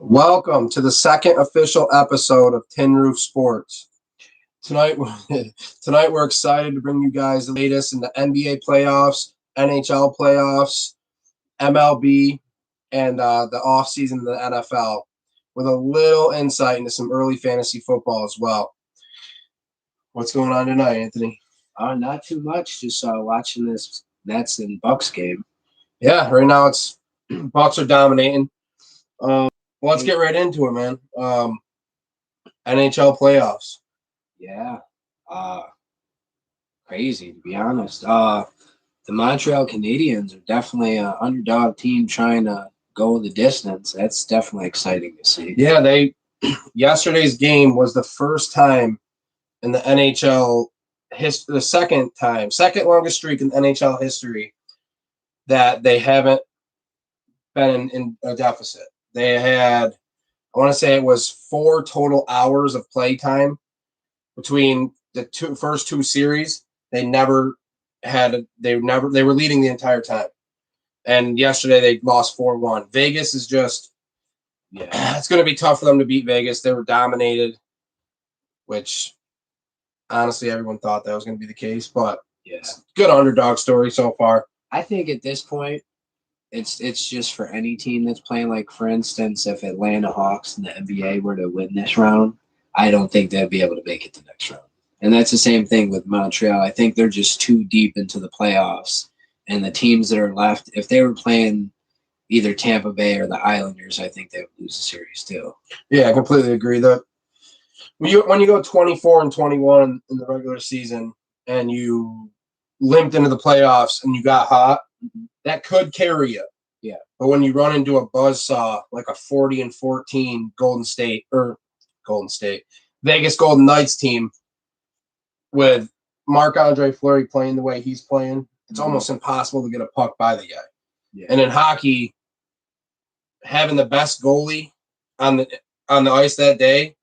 Welcome to the second official episode of Tin Roof Sports. Tonight we're excited to bring you guys the latest in the NBA playoffs, NHL playoffs, MLB, and the offseason of the NFL, with a little insight into some early fantasy football as well. What's going on tonight, Anthony? Not too much. Just watching this Nets and Bucks game. Yeah, right now it's Bucks are dominating. Let's get right into it, man. NHL playoffs. Yeah. Crazy, to be honest. The Montreal Canadiens are definitely an underdog team trying to go the distance. That's definitely exciting to see. Yeah, yesterday's game was the first time in the NHL history, the second longest streak in NHL history that they haven't been in a deficit. They had, I want to say it was 4 total hours of play time between the first two series. They were leading the entire time. And yesterday they lost 4-1. Vegas is just, it's going to be tough for them to beat Vegas. They were dominated, which honestly everyone thought that was going to be the case, but it's a good underdog story so far. I think at this point, it's just for any team that's playing. Like, for instance, if Atlanta Hawks in the NBA were to win this round, I don't think they'd be able to make it the next round. And that's the same thing with Montreal. I think they're just too deep into the playoffs. And the teams that are left, if they were playing either Tampa Bay or the Islanders, I think they would lose the series too. Yeah, I completely agree. When you go 24-21 in the regular season and you limped into the playoffs and you got hot, that could carry you. Yeah. But when you run into a buzzsaw like a 40-14 Vegas Golden Knights team with Marc-Andre Fleury playing the way he's playing, it's almost impossible to get a puck by the guy. Yeah. And in hockey, having the best goalie on the ice that day,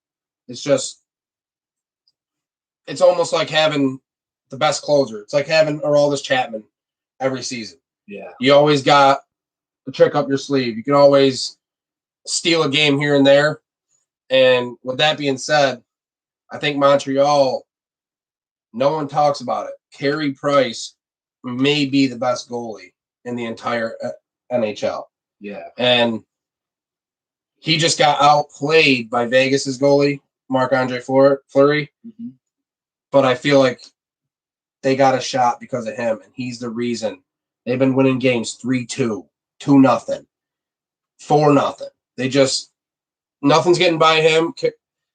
it's almost like having the best closer. It's like having Aroldis Chapman every season. Yeah. You always got a trick up your sleeve. You can always steal a game here and there. And with that being said, I think Montreal, no one talks about it. Carey Price may be the best goalie in the entire NHL. Yeah. And he just got outplayed by Vegas's goalie, Marc-Andre Fleury. Mm-hmm. But I feel like they got a shot because of him, and he's the reason. They've been winning games 3-2, 2-0, 4-0. They just – nothing's getting by him,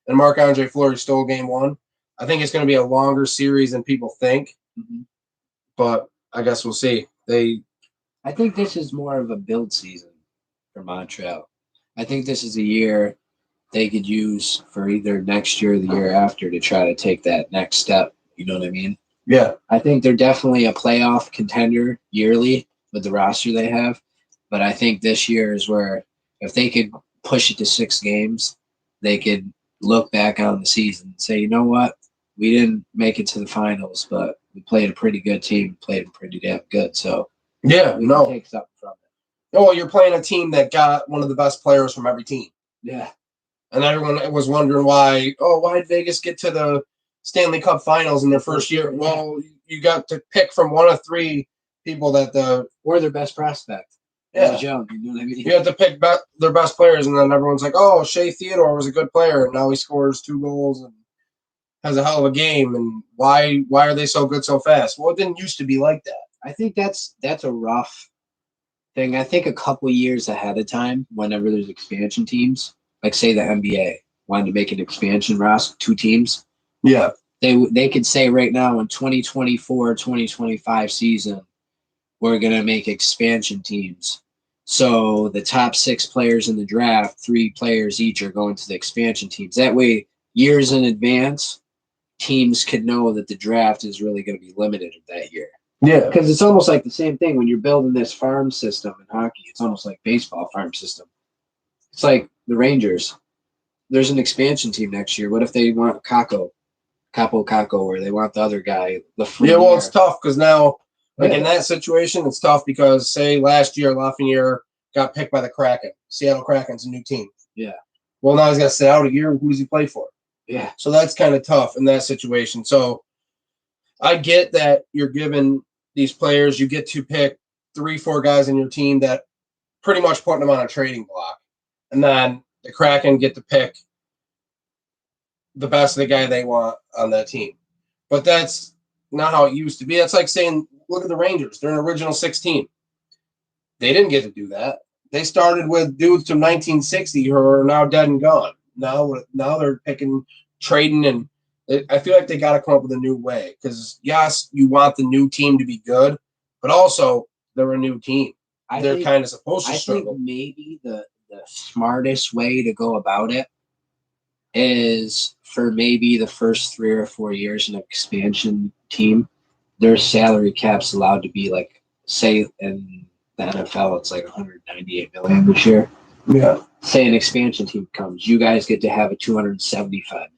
and Marc-Andre Fleury stole game 1. I think it's going to be a longer series than people think, but I guess we'll see. I think this is more of a build season for Montreal. I think this is a year they could use for either next year or the year after to try to take that next step. You know what I mean? Yeah. I think they're definitely a playoff contender yearly with the roster they have. But I think this year is where if they could push it to 6 games, they could look back on the season and say, you know what? We didn't make it to the finals, but we played a pretty good team, played them pretty damn good. So yeah, we can take something from it. Oh, you're playing a team that got one of the best players from every team. Yeah. And everyone was wondering why did Vegas get to the Stanley Cup Finals in their first year? Well, you got to pick from one of 3 people or their best prospect. Yeah. Young, you know what I mean? You have to pick their best players, and then everyone's like, oh, Shea Theodore was a good player, and now he scores 2 goals and has a hell of a game, and why are they so good so fast? Well, it didn't used to be like that. I think that's a rough thing. I think a couple years ahead of time, whenever there's expansion teams, like say the NBA wanted to make an expansion roster, 2 teams. Yeah. They could say right now in 2024, 2025 season, we're going to make expansion teams. So the top 6 players in the draft, 3 players each are going to the expansion teams. That way, years in advance, teams could know that the draft is really going to be limited that year. Yeah. Because it's almost like the same thing when you're building this farm system in hockey. It's almost like baseball farm system. It's like the Rangers. There's an expansion team next year. What if they want Capo, or they want the other guy, Lafreniere? Yeah, well, it's tough because now, in that situation, it's tough because, say, last year, Lafreniere got picked by the Kraken. Seattle Kraken's a new team. Yeah. Well, now he's got to sit out a year. Who does he play for? Yeah. So that's kind of tough in that situation. So I get that you're giving these players, you get to pick 3-4 guys in your team that pretty much putting them on a trading block. And then the Kraken get to pick the best of the guy they want on that team. But that's not how it used to be. That's like saying, look at the Rangers. They're an original 16. They didn't get to do that. They started with dudes from 1960 who are now dead and gone. Now they're picking, trading, and I feel like they got to come up with a new way. Because, yes, you want the new team to be good, but also they're a new team. They're kind of supposed to struggle. I think maybe the smartest way to go about it is for maybe the first 3 or 4 years in an expansion team, their salary cap's allowed to be like, say, in the NFL, it's like $198 million this year. Yeah. Say an expansion team comes, you guys get to have a $275 million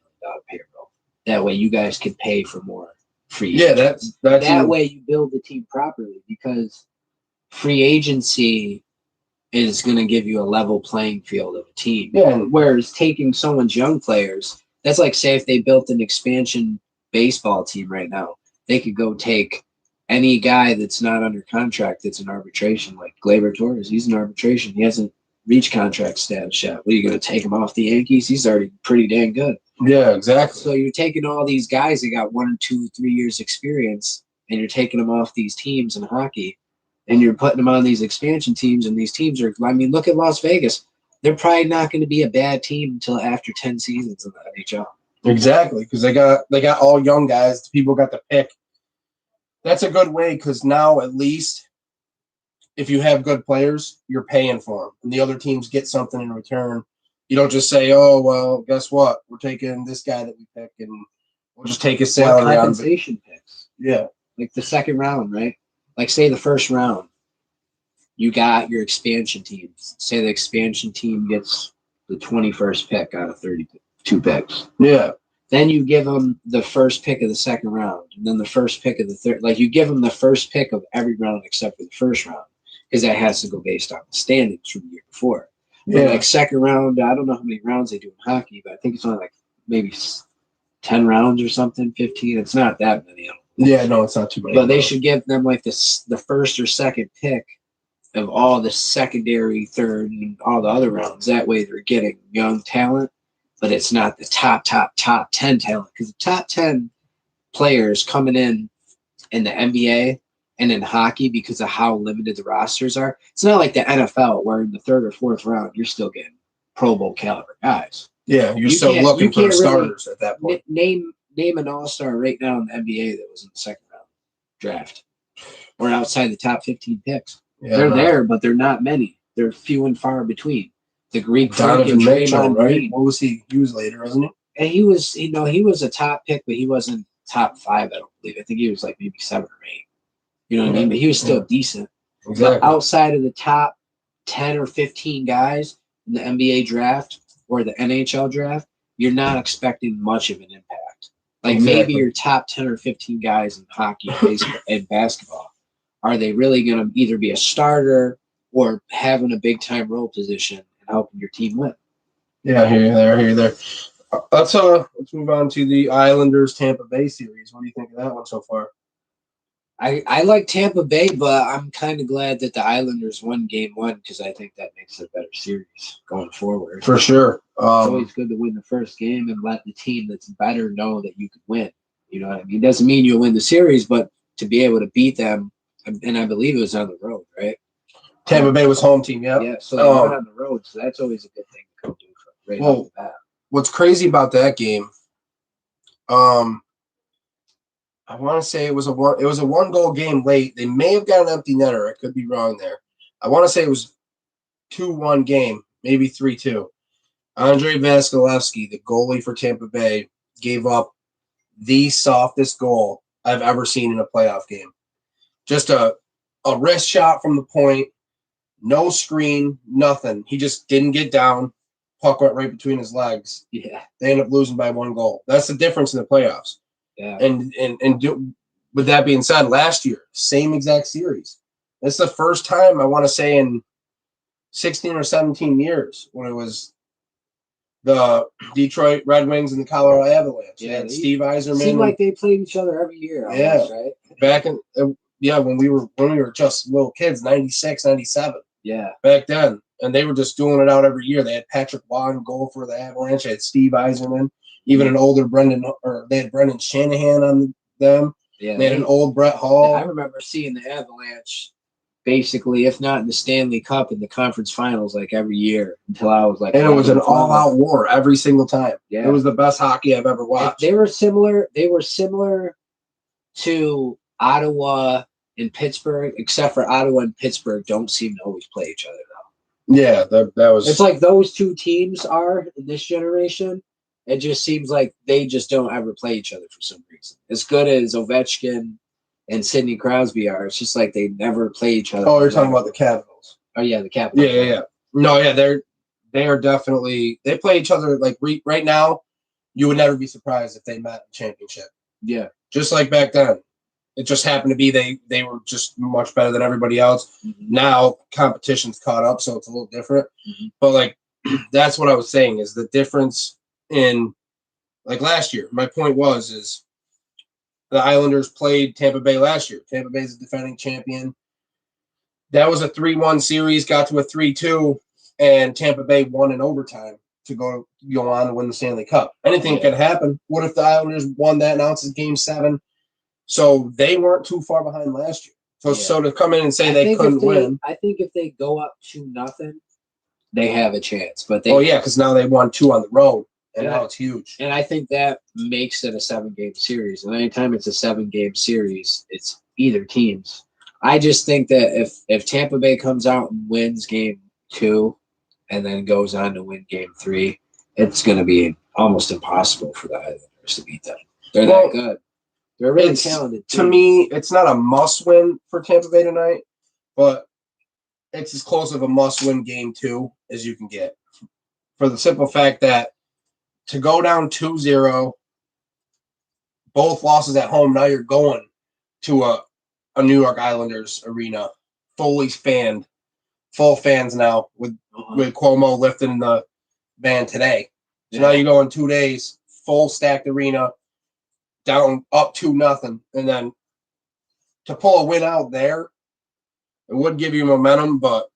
payroll. That way, you guys can pay for more free agents. That's that way you build the team properly, because free agency is going to give you a level playing field of a team. Yeah. Whereas taking someone's young players, that's like, say, if they built an expansion baseball team right now, they could go take any guy that's not under contract that's in arbitration, like Gleyber Torres. He's in arbitration. He hasn't reached contract status yet. What, are you going to take him off the Yankees? He's already pretty dang good. Yeah, exactly. So you're taking all these guys that got 1, 2, 3 years experience, and you're taking them off these teams in hockey, and you're putting them on these expansion teams, and these teams are, I mean, look at Las Vegas. They're probably not going to be a bad team until after 10 seasons in the NHL. Exactly, because they got all young guys. People got to pick. That's a good way, because now at least if you have good players, you're paying for them, and the other teams get something in return. You don't just say, "Oh, well, guess what? We're taking this guy that we pick, and we'll just take his salary on." Compensation picks. Yeah, like the second round, right? Like, say the first round, you got your expansion teams. Say the expansion team gets the 21st pick out of 32 picks. Yeah. Then you give them the first pick of the second round, and then the first pick of the third. Like, you give them the first pick of every round except for the first round, because that has to go based on the standings from the year before. But like second round, I don't know how many rounds they do in hockey, but I think it's only like maybe 10 rounds or something, 15. It's not that many. Yeah, no, it's not too many. But they should give them like the first or second pick of all the secondary, third, and all the other rounds. That way they're getting young talent, but it's not the top 10 talent. Because the top 10 players coming in the NBA and in hockey, because of how limited the rosters are, it's not like the NFL where in the third or fourth round you're still getting Pro Bowl caliber guys. Yeah, you're still looking for starters at that point. Name an all-star right now in the NBA that was in the second round draft or outside the top 15 picks. Yeah, they're there, but they're not many. They're few and far between. The Greek Donovan Mitchell, right? What was he? He was later, wasn't he? And he was a top pick, but he wasn't top 5, I don't believe. I think he was like maybe 7 or 8. You know what I mean? But he was still decent. Exactly. But outside of the top 10 or 15 guys in the NBA draft or the NHL draft, you're not expecting much of an impact. Like maybe your top 10 or 15 guys in hockey, baseball, and basketball, are they really going to either be a starter or having a big time role position and helping your team win? Yeah, here you there. Let's move on to the Islanders Tampa Bay series. What do you think of that one so far? I like Tampa Bay, but I'm kind of glad that the Islanders won game 1, because I think that makes it a better series going forward. For sure. It's always good to win the first game and let the team that's better know that you can win. You know what I mean? It doesn't mean you'll win the series, but to be able to beat them, and I believe it was on the road, right? Tampa Bay was home team, yeah. Yeah, so they went on the road, so that's always a good thing to come do right off the bat. What's crazy about that game, I want to say it was a 1-goal game late. They may have got an empty netter. I could be wrong there. I want to say it was 2-1 game, maybe 3-2. Andrei Vasilevsky, the goalie for Tampa Bay, gave up the softest goal I've ever seen in a playoff game. Just a wrist shot from the point, no screen, nothing. He just didn't get down. Puck went right between his legs. Yeah. They ended up losing by 1 goal. That's the difference in the playoffs. Yeah. And with that being said, last year, same exact series. It's the first time, I want to say, in 16 or 17 years when it was the Detroit Red Wings and the Colorado Avalanche. Yeah, They had Steve Yzerman. Seemed like they played each other every year. Almost, right? Back in when we were just little kids, 96, 97. Yeah, back then, and they were just doing it out every year. They had Patrick Waugh goal for the Avalanche. They had Steve Yzerman, even an older they had Brendan Shanahan on them. Yeah, they had an old Brett Hall. I remember seeing the Avalanche basically, if not in the Stanley Cup, in the conference finals, like every year until I was like. And it was an all-out war every single time. Yeah, it was the best hockey I've ever watched. They were similar to Ottawa and Pittsburgh, except for Ottawa and Pittsburgh don't seem to always play each other though. Yeah, that was. It's like those two teams are in this generation. It just seems like they just don't ever play each other for some reason. As good as Ovechkin and Sidney Crosby are, it's just like they never play each other. Oh, you're talking about the Capitals. Oh yeah, the Capitals. Yeah. No, yeah, they are definitely, they play each other like right now. You would never be surprised if they met in championship. Yeah, just like back then. It just happened to be they were just much better than everybody else. Mm-hmm. Now competition's caught up, so it's a little different. Mm-hmm. But like that's what I was saying is the difference in like last year. My point is the Islanders played Tampa Bay last year. Tampa Bay's the defending champion. That was a 3-1 series, got to a 3-2, and Tampa Bay won in overtime to go on and win the Stanley Cup. Anything could happen. What if the Islanders won that? Now it's Game 7. So they weren't too far behind last year. So to come in and say they couldn't win. I think if they go up 2-0, they have a chance. But because now they won 2 on the road, and now it's huge. And I think that makes it a 7-game series. And anytime it's a 7-game series, it's either teams. I just think that if Tampa Bay comes out and wins Game 2 and then goes on to win Game 3, it's going to be almost impossible for the Islanders to beat them. They're that good. They're really talented. To me, it's not a must-win for Tampa Bay tonight, but it's as close of a must-win Game 2 as you can get. For the simple fact that to go down 2-0, both losses at home, now you're going to a New York Islanders arena, full fans now with Cuomo lifting the ban today. So now you go in 2 days, full stacked arena, down up 2-0, and then to pull a win out there, it would give you momentum, but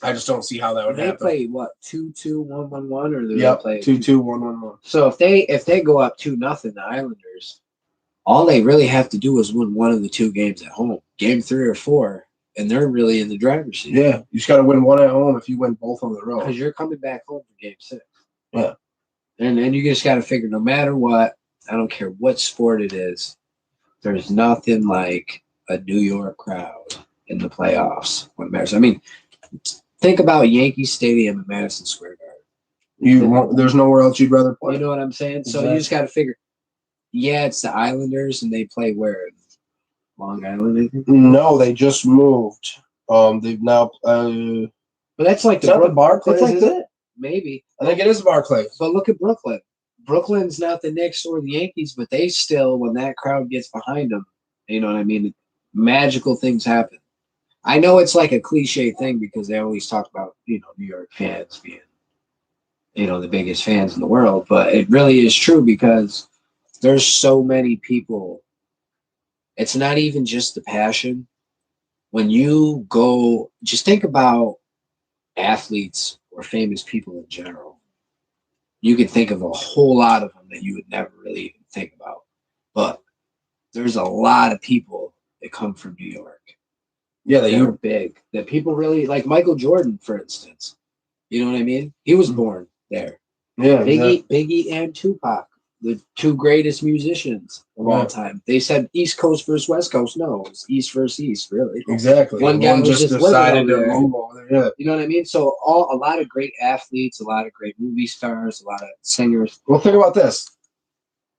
I just don't see how that would happen. They play what 2-2, 1-1-1, or they play 2-2, 1-1-1. So if they go up 2-0, the Islanders, all they really have to do is win one of the 2 games at home, Game 3 or 4, and they're really in the driver's seat. Yeah, you just got to win one at home if you win both on the road. Because you're coming back home for Game 6. Yeah, and then you just got to figure, no matter what, I don't care what sport it is, there's nothing like a New York crowd in the playoffs when it matters. I mean, think about Yankee Stadium in Madison Square Garden. There's nowhere else you'd rather play. You know what I'm saying? Exactly. So you just got to figure, it's the Islanders, and they play where? Long Island, I think? No, they just moved. They've now. But that's like the Barclays, is it? Maybe. I think it is Barclays. But look at Brooklyn. Brooklyn's not the Knicks or the Yankees, but they still, when that crowd gets behind them, you know what I mean? Magical things happen. I know it's like a cliche thing because they always talk about, New York fans being, the biggest fans in the world, but it really is true because there's so many people. It's not even just the passion. When you go, just think about athletes or famous people in general. You could think of a whole lot of them that you would never really even think about. But there's a lot of people that come from New York. Yeah, they're big. That people really like Michael Jordan, for instance. You know what I mean? He was born there. Yeah, Biggie and Tupac, the 2 greatest musicians of all time. They said East Coast versus West Coast. No, it's East versus East, really. Exactly. One guy just decided to move over there. Yeah. You know what I mean? So a lot of great athletes, a lot of great movie stars, a lot of singers. Well, think about this.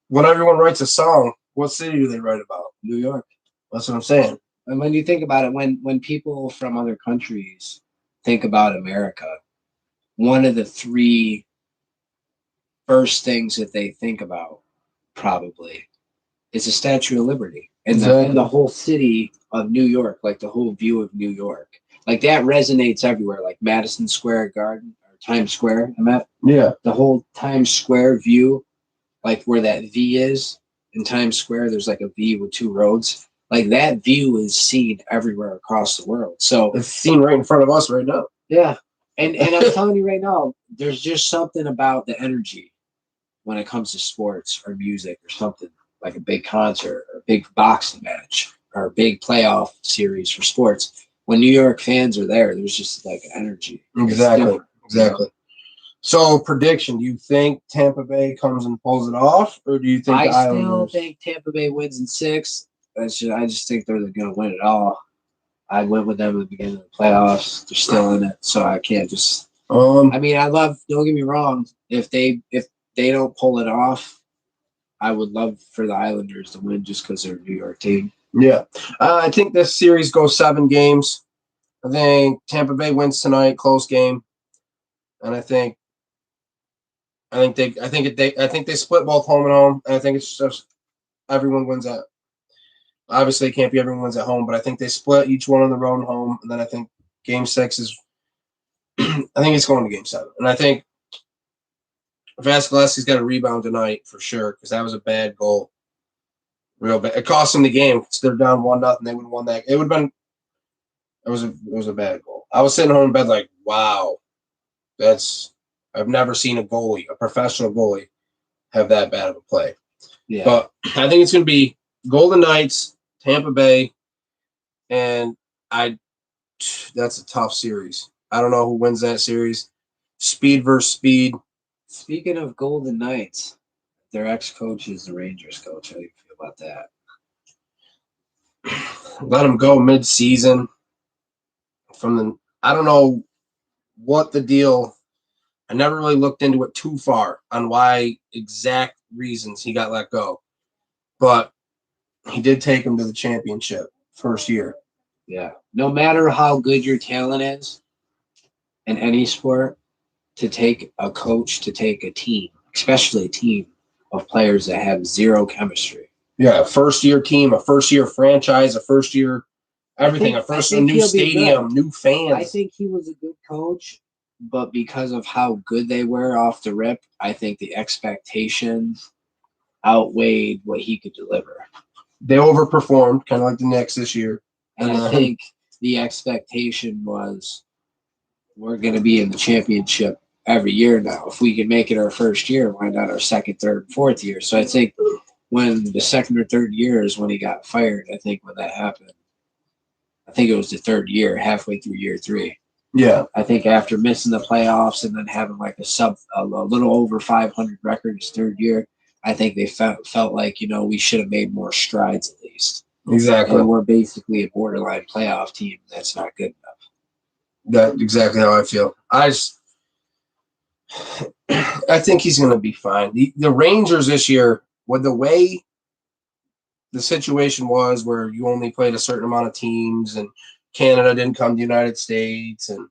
When everyone writes a song, what city do they write about? New York. That's what I'm saying. And when you think about it, when people from other countries think about America, one of the 3 first things that they think about probably is the Statue of Liberty and the whole city of New York, like the whole view of New York. Like that resonates everywhere, like Madison Square Garden or Times Square. I'm at Yeah. the whole Times Square view, like where that V is in Times Square. There's like a V with two roads. Like that view is seen everywhere across the world. So It's seen right in front of us right now. yeah, and I'm telling you right now, there's just something about the energy when it comes to sports or music or something like a big concert or a big boxing match or a big playoff series for sports. When New York fans are there, there's just like energy. Exactly. Exactly. You know? So, prediction: do you think Tampa Bay comes and pulls it off, or do you think I the still Islanders? think Tampa Bay wins in 6. I just think they're going to win it all. I went with them at the beginning of the playoffs. They're still in it, so I can't just. I mean, I love. Don't get me wrong. If they don't pull it off, I would love for the Islanders to win just because they're a New York team. Yeah, I think this series goes 7 games. I think Tampa Bay wins tonight, close game, and I think they split both home and home. And I think it's just everyone wins at. Obviously, it can't be everyone wins at home, but I think they split each one on the road and home, and then I think Game 6 is. I think it's going to Game 7, and I think Vasilevsky's got a rebound tonight for sure because that was a bad goal, real bad. It cost them the game because they're down 1-0. They would have won that. It would have been. It was a bad goal. I was sitting home in bed like, wow, I've never seen a professional goalie, have that bad of a play. Yeah. But I think it's going to be Golden Knights, Tampa Bay, and that's a tough series. I don't know who wins that series. Speed versus speed. Speaking of Golden Knights, their ex-coach is the Rangers coach. How do you feel about that? Let them go mid-season. I don't know what the deal. I never really looked into it too far on why exact reasons he got let go, but he did take him to the championship first year. Yeah. No matter how good your talent is in any sport, to take a coach, to take a team, especially a team of players that have zero chemistry. Yeah, a first-year team, a first-year franchise, a first-year everything, a new stadium, new fans. I think he was a good coach, but because of how good they were off the rip, I think the expectations outweighed what he could deliver. They overperformed, kind of like the Knicks this year. And I think the expectation was we're going to be in the championship every year now. If we can make it our first year, why not our second, third, fourth year? So I think when the second or third year is when he got fired, I think when that happened, I think it was the third year, halfway through year 3. Yeah. I think after missing the playoffs and then having like a little over 500 record his third year, I think they felt like, we should have made more strides at least. Exactly. And we're basically a borderline playoff team. That's not good enough. That's exactly how I feel. I think he's going to be fine. The Rangers this year, with the way the situation was where you only played a certain amount of teams and Canada didn't come to the United States, and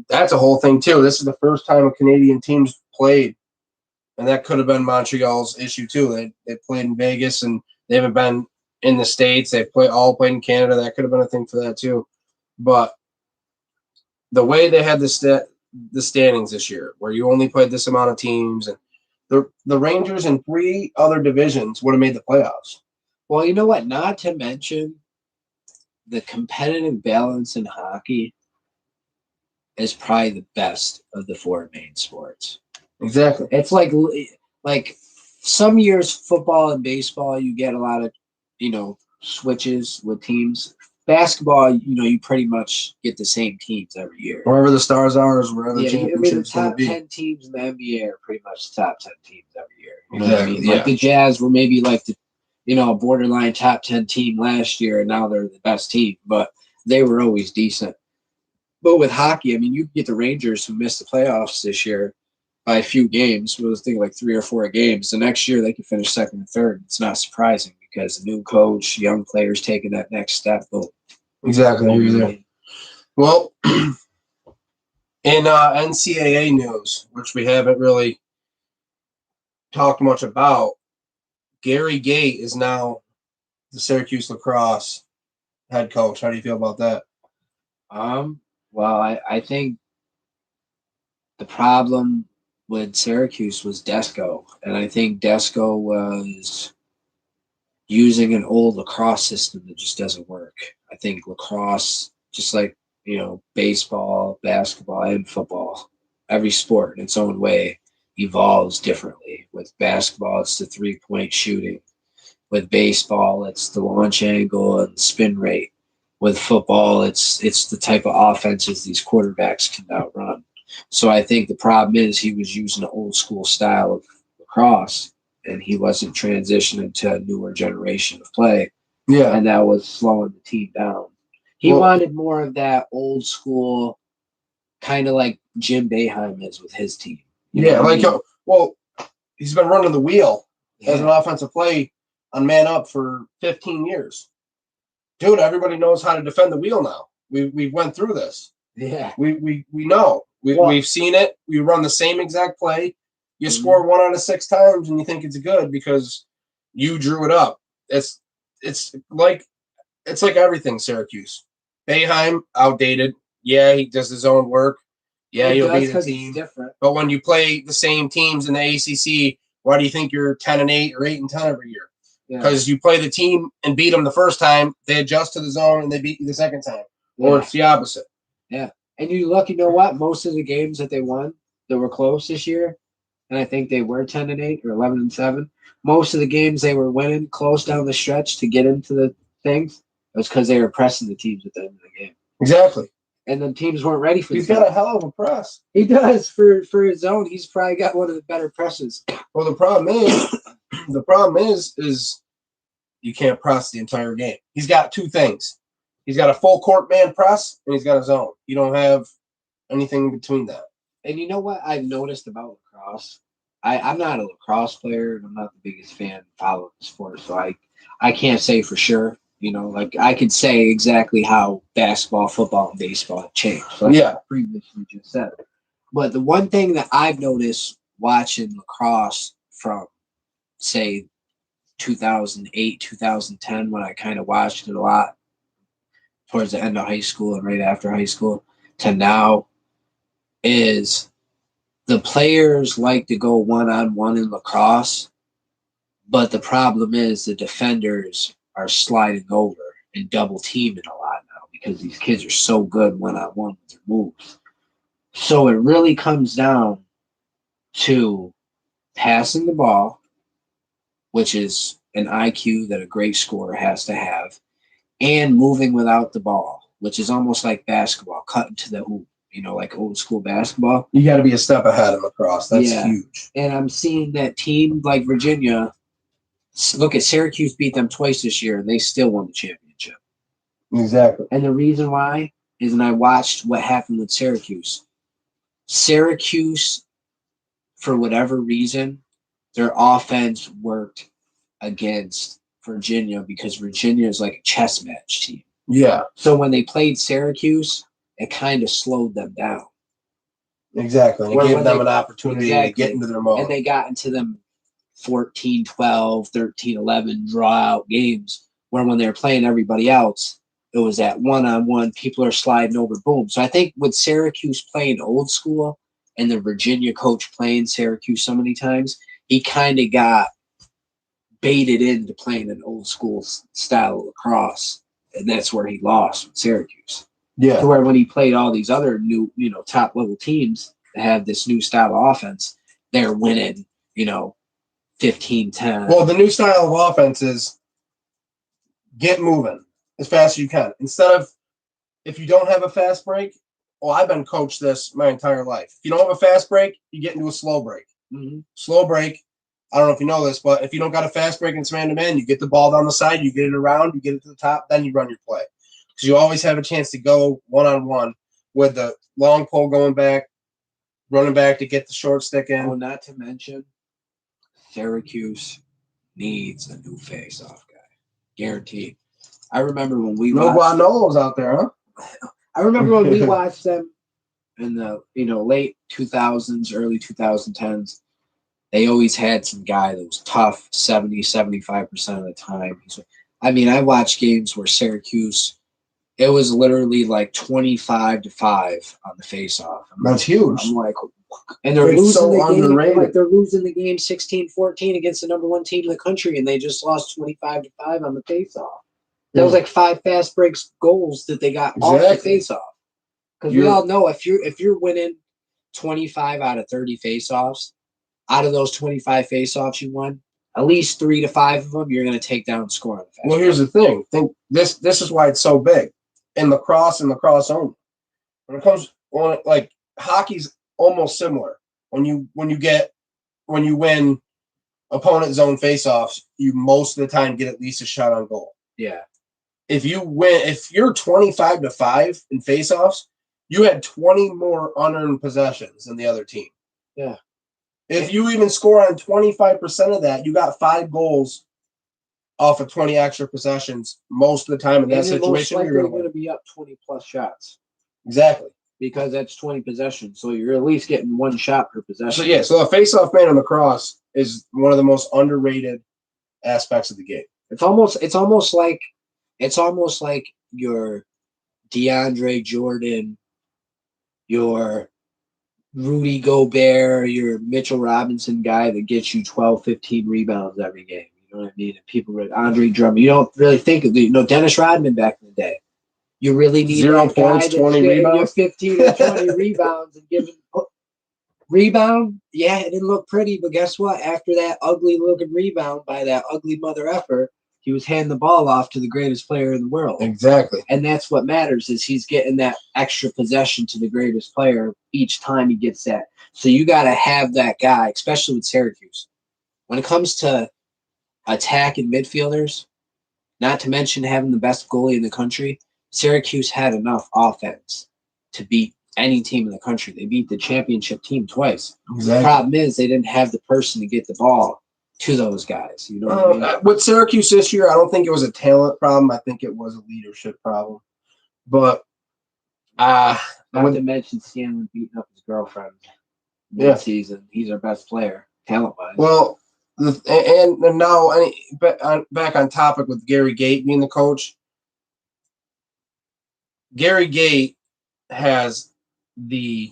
that's a whole thing too. This is the first time a Canadian team's played, and that could have been Montreal's issue too. They played in Vegas and they haven't been in the States. They all played in Canada. That could have been a thing for that too. But the way they had the standings this year, where you only played this amount of teams, and the Rangers in 3 other divisions would have made the playoffs. Well, you know what? Not to mention the competitive balance in hockey is probably the best of the 4 main sports. Exactly. It's like some years football and baseball, you get a lot of, switches with teams. Basketball, you pretty much get the same teams every year. Wherever the stars are is wherever the championship's going to be. The top 10 teams in the NBA are pretty much the top 10 teams every year. You know what I mean? Like the Jazz were maybe like a borderline top 10 team last year, and now they're the best team, but they were always decent. But with hockey, I mean, you get the Rangers who missed the playoffs this year by a few games. I was thinking like 3 or 4 games. The next year they could finish second and third. It's not surprising because the new coach, young players taking that next step. Exactly. Well, in NCAA news, which we haven't really talked much about, Gary Gait is now the Syracuse lacrosse head coach. How do you feel about that? Well, I think The problem with Syracuse was Desco, and I think Desco was using an old lacrosse system that just doesn't work. I think lacrosse, just like baseball, basketball, and football, every sport in its own way evolves differently. With basketball, it's the 3-point shooting. With baseball, it's the launch angle and the spin rate. With football, it's the type of offenses these quarterbacks can outrun. So I think the problem is he was using an old school style of lacrosse, and he wasn't transitioning to a newer generation of play. Yeah. And that was slowing the team down. He wanted more of that old school, kind of like Jim Boeheim is with his team. He's been running the wheel as an offensive play on Man Up for 15 years. Dude, everybody knows how to defend the wheel now. We went through this. Yeah. We know. We've seen it. We run the same exact play. You score 1 out of 6 times and you think it's good because you drew it up. It's like everything, Syracuse. Boeheim, outdated. Yeah, he does his own work. Yeah, he'll beat a team. But when you play the same teams in the ACC, why do you think you're 10-8 or 8-10 every year? Because you play the team and beat them the first time, they adjust to the zone and they beat you the second time. Or it's the opposite. Yeah. And you know what? Most of the games that they won that were close this year, and I think they were 10-8 or 11-7, most of the games they were winning close down the stretch to get into the things, it was because they were pressing the teams at the end of the game. Exactly. And the teams weren't ready for. He's got a hell of a press. He does for his own. He's probably got one of the better presses. Well, the problem is you can't press the entire game. He's got 2 things. He's got a full court man press, and he's got his own. You don't have anything in between that. And you know what I've noticed about lacrosse? I'm not a lacrosse player, and I'm not the biggest fan following the sport, so I can't say for sure. I could say exactly how basketball, football, and baseball have changed. Like I previously just said. But the one thing that I've noticed watching lacrosse from, say, 2008, 2010, when I kind of watched it a lot towards the end of high school and right after high school, to now, is the players like to go one-on-one in lacrosse, but the problem is the defenders are sliding over and double teaming a lot now because these kids are so good one-on-one with their moves. So it really comes down to passing the ball, which is an IQ that a great scorer has to have, and moving without the ball, which is almost like basketball, cutting to the hoop, like old school basketball. You got to be a step ahead of lacrosse. That's huge. And I'm seeing that team like Virginia. Look at Syracuse beat them twice this year, and they still won the championship. Exactly. And the reason why is, and I watched what happened with Syracuse. Syracuse, for whatever reason, their offense worked against Virginia because Virginia is like a chess match team. Yeah. So when they played Syracuse, it kind of slowed them down. Exactly. It gave them an opportunity to get into their mode. And they got into them 14, 12, 13, 11 draw-out games where when they were playing everybody else, it was that one-on-one, people are sliding over, boom. So I think with Syracuse playing old school and the Virginia coach playing Syracuse so many times, he kind of got baited into playing an old school style of lacrosse, and that's where he lost with Syracuse. Yeah. To where when he played all these other new, top-level teams that have this new style of offense, they're winning, 15-10. Well, the new style of offense is get moving as fast as you can. Instead of, if you don't have a fast break, I've been coached this my entire life. If you don't have a fast break, you get into a slow break. Mm-hmm. Slow break, I don't know if you know this, but if you don't got a fast break and it's man-to-man, you get the ball down the side, you get it around, you get it to the top, then you run your play. Because you always have a chance to go one-on-one with the long pole going back, running back to get the short stick in. Oh, not to mention, Syracuse needs a new face-off guy. Guaranteed. I remember when we watched... No Guanolos out there, huh? I remember when we watched them in the late 2000s, early 2010s. They always had some guy that was tough 70, 75% of the time. I watched games where Syracuse, it was literally like 25-5 on the face-off. That's huge. I'm like, And they're It's losing so the game. underrated. Like they're losing the game 16-14 against the number one team in the country, and they just lost 25-5 on the faceoff. That was like 5 fast breaks goals that they got off the faceoff. Because we all know if you're winning 25 out of 30 faceoffs, out of those 25 faceoffs you won, at least 3 to 5 of them you're going to take down and score on the fast break. Well, here's the thing. Think this is why it's so big in lacrosse and lacrosse only. When it comes on, like hockey's almost similar. When you win opponent zone faceoffs, you most of the time get at least a shot on goal. Yeah. If you're 25-5 in faceoffs, you had 20 more unearned possessions than the other team. Yeah. If you even score on 25% of that, you got 5 goals off of 20 extra possessions most of the time in that situation. You're going to be up 20 plus shots. Exactly. Because that's 20 possessions, so you're at least getting 1 shot per possession. So the face-off man in lacrosse is one of the most underrated aspects of the game. It's almost like your DeAndre Jordan, your Rudy Gobert, your Mitchell Robinson guy that gets you 12, 15 rebounds every game. You know what I mean? And people like Andre Drummond. You don't really think of Dennis Rodman back in the day. You really need 0 that points, guy 20 rebounds, 15 or 20 rebounds, and giving rebound. Yeah, it didn't look pretty, but guess what? After that ugly looking rebound by that ugly mother effer, he was handing the ball off to the greatest player in the world. Exactly. And that's what matters is he's getting that extra possession to the greatest player each time he gets that. So you got to have that guy, especially with Syracuse. When it comes to attacking midfielders, not to mention having the best goalie in the country, Syracuse had enough offense to beat any team in the country. They beat the championship team twice. Exactly. The problem is they didn't have the person to get the ball to those guys. You know what I mean? With Syracuse this year, I don't think it was a talent problem. I think it was a leadership problem. But not to mention Scanlon beating up his girlfriend mid-season. He's our best player, talent-wise. Well, and now back on topic with Gary Gait being the coach. Gary Gait has what's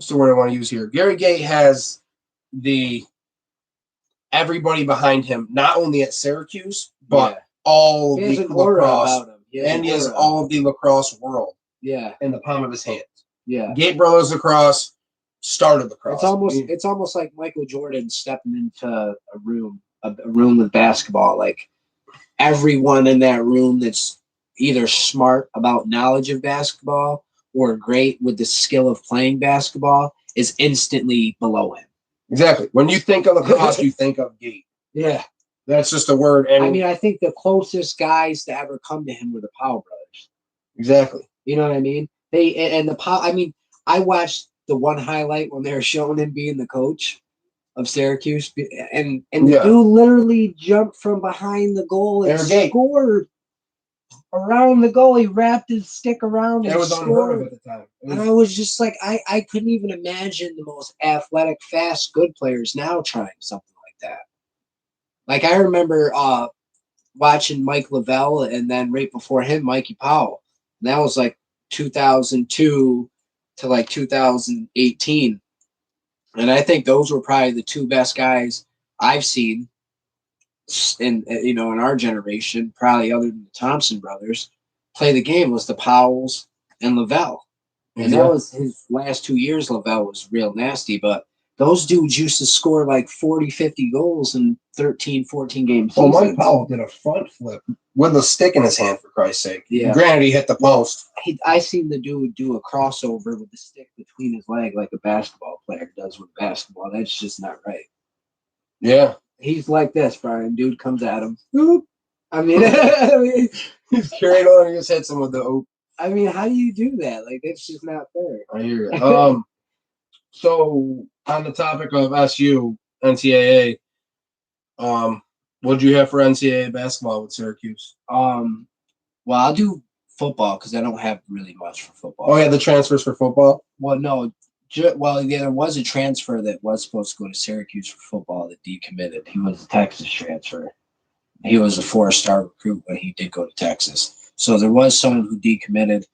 the word I want to use here? Gary Gait has everybody behind him, not only at Syracuse, but all the lacrosse. And he has all of the lacrosse world in the palm of his hand. Yeah. Gait Brothers Lacrosse started lacrosse. It's almost like Michael Jordan stepping into a room with basketball. Like everyone in that room that's either smart about knowledge of basketball or great with the skill of playing basketball is instantly below him. Exactly. When you think of lacrosse, you think of Gait. Yeah. That's just a word. And I think the closest guys to ever come to him were the Powell brothers. Exactly. You know what I mean? I watched the one highlight when they were showing him being the coach of Syracuse, and the dude literally jumped from behind the goal and scored around the goal. He wrapped his stick around and it was scored. Unheard of at the time. And I was just like, I couldn't even imagine the most athletic, fast, good players now trying something like that. Like I remember watching Mike Lavelle, and then right before him, Mikey Powell. And that was like 2002 to like 2018. And I think those were probably the 2 best guys I've seen in our generation, probably other than the Thompson brothers, play the game was the Powells and Lavelle. And that was his last 2 years. Lavelle was real nasty, but those dudes used to score like 40, 50 goals in 13, 14 games. Well, Mike Powell did a front flip with a stick in his hand, for Christ's sake. Yeah. Granted, he hit the post. I seen the dude do a crossover with the stick between his leg like a basketball player does with basketball. That's just not right. Yeah. He's like this, Brian. Dude comes at him. Oop. I mean, he's carried on and just hits him with the oop. I mean, how do you do that? Like, that's just not fair. I hear you. So, on the topic of SU, NCAA, what do you have for NCAA basketball with Syracuse? Well, I'll do football because I don't have really much for football. Oh, yeah, the transfers for football? Well, no. There was a transfer that was supposed to go to Syracuse for football that decommitted. He was a Texas transfer. He was a 4-star recruit, but he did go to Texas. So there was someone who decommitted.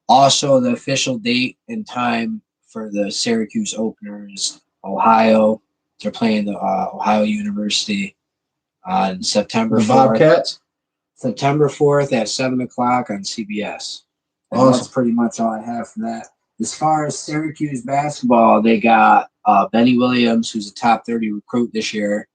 Also, the official date and time for the Syracuse opener is Ohio. They're playing the Ohio University on September The 4th. Bobcats? September 4th at 7 o'clock on CBS. And Awesome. that's pretty much all I have for that. As far as Syracuse basketball, they got Benny Williams, who's a top 30 recruit this year.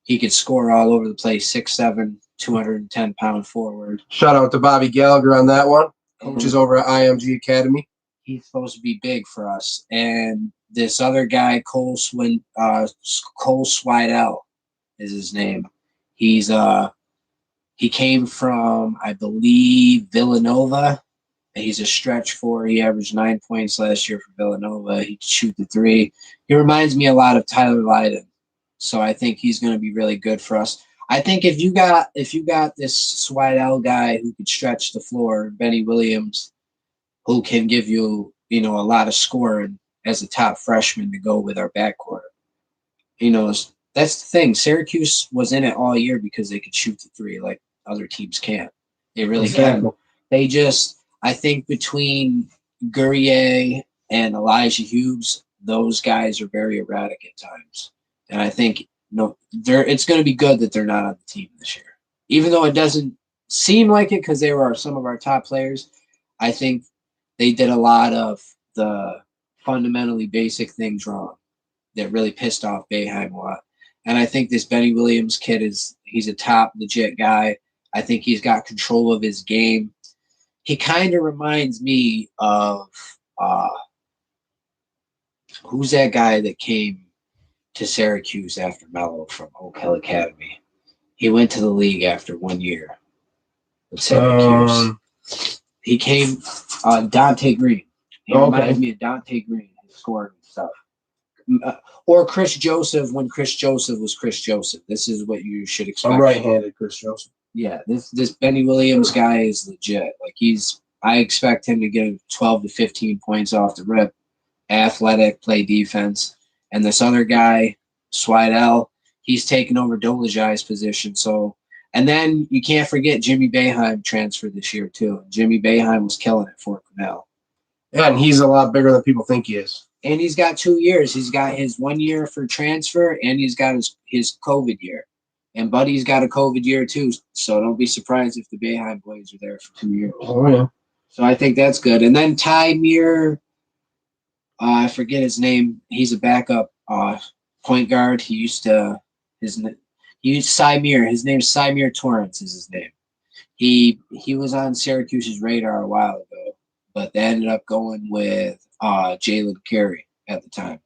He could score all over the place, 6'7", 210-pound forward. Shout out to Bobby Gallagher on that one. Coaches over at IMG Academy. He's supposed to be big for us. And this other guy, Cole Swidell is his name. He came from, I believe, Villanova. He's a stretch four. He averaged 9 points last year for Villanova. He could shoot the three. He reminds me a lot of Tyler Lydon. So I think he's going to be really good for us. I think if you got this Swidell guy who could stretch the floor, Benny Williams, who can give you, a lot of scoring as a top freshman to go with our backcourt. That's the thing. Syracuse was in it all year because they could shoot the three like other teams can't. They really can. They just, I think between Guerrier and Elijah Hughes, those guys are very erratic at times. And I think it's going to be good that they're not on the team this year. Even though it doesn't seem like it because they were some of our top players, I think they did a lot of the fundamentally basic things wrong that really pissed off Boeheim a lot. And I think this Benny Williams kid he's a top legit guy. I think he's got control of his game. He kind of reminds me of who's that guy that came to Syracuse after Mello from Oak Hill Academy. He went to the league after 1 year with Syracuse. He came Dante Green. He reminds me of Dante Green, his scoring stuff. Or Chris Joseph when Chris Joseph was Chris Joseph. This is what you should expect. I'm right-handed Chris Joseph. Yeah, this Benny Williams guy is legit. Like I expect him to get 12 to 15 points off the rip. Athletic, play defense. And this other guy, Swidell, he's taken over Dolezaj's position. So, and then you can't forget Jimmy Boeheim transferred this year too. Jimmy Boeheim was killing it for Cornell. Yeah, and he's a lot bigger than people think he is. And he's got 2 years. He's got his 1 year for transfer, and he's got his COVID year. And Buddy's got a COVID year too. So don't be surprised if the Boeheim boys are there for 2 years. Oh, yeah. So I think that's good. And then Ty Muir, I forget his name. He's a backup point guard. Symir. His name's Symir Torrance is his name. He was on Syracuse's radar a while ago, but they ended up going with Jalen Carey at the time.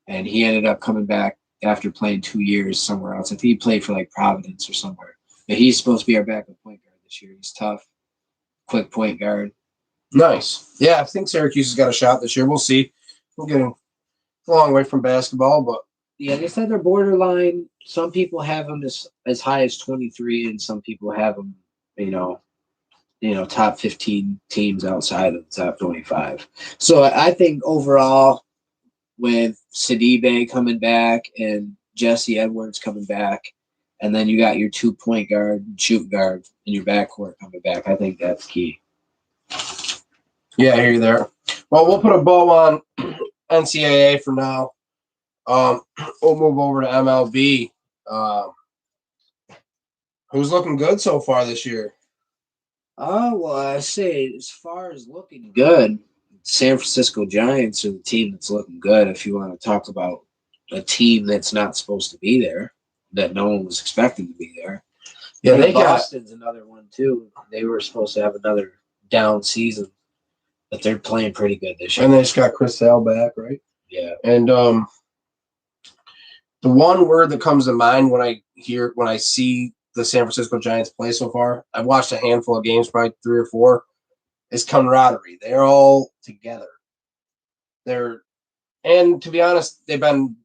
And he ended up coming back after playing 2 years somewhere else. I think he played for like Providence or somewhere. But he's supposed to be our backup point guard this year. He's tough, quick point guard. Nice. Yeah, I think Syracuse has got a shot this year. We'll see. We're getting a long way from basketball, but yeah, they said they're borderline. Some people have them as high as 23, and some people have them, top 15 teams outside of the top 25. So I think overall, with Sidibe coming back and Jesse Edwards coming back, and then you got your 2-point guard, shoot guard, and your backcourt coming back, I think that's key. Yeah, I hear you there. Well, we'll put a bow on NCAA for now. We'll move over to MLB. Who's looking good so far this year? Well, I say as far as looking good, San Francisco Giants are the team that's looking good. If you want to talk about a team that's not supposed to be there, that no one was expecting to be there. Yeah, Boston's another one too. They were supposed to have another down season, but they're playing pretty good this year. And they just got Chris Sale back, right? Yeah. And the one word that comes to mind when I see the San Francisco Giants play so far, I've watched a handful of games, probably 3 or 4, is camaraderie. They're all together. And to be honest, they've been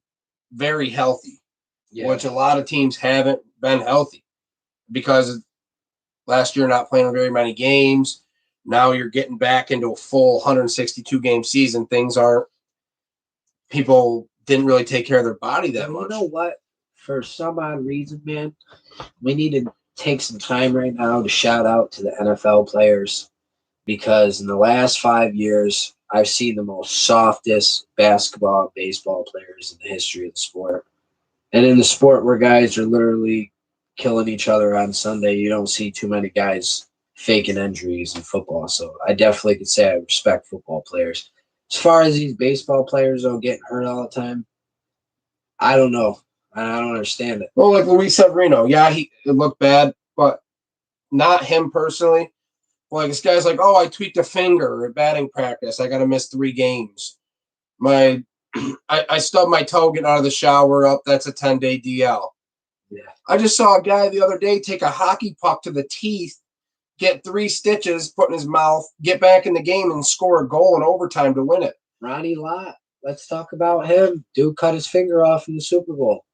very healthy, which a lot of teams haven't been healthy because last year not playing very many games. Now you're getting back into a full 162-game season. People didn't really take care of their body that much. You know what? For some odd reason, man, we need to take some time right now to shout out to the NFL players because in the last 5 years, I've seen the most softest basketball and baseball players in the history of the sport. And in the sport where guys are literally killing each other on Sunday, you don't see too many guys faking injuries in football. So I definitely could say I respect football players. As far as these baseball players though getting hurt all the time, I don't know. I don't understand it. Well, like Luis Severino, yeah, it looked bad, but not him personally. Like this guy's like, oh, I tweaked a finger at batting practice. I got to miss 3 games. I stubbed my toe getting out of the shower. Up, that's a 10-day DL. Yeah. I just saw a guy the other day take a hockey puck to the teeth, get 3 stitches put in his mouth, get back in the game, and score a goal in overtime to win it. Ronnie Lott. Let's talk about him. Dude cut his finger off in the Super Bowl.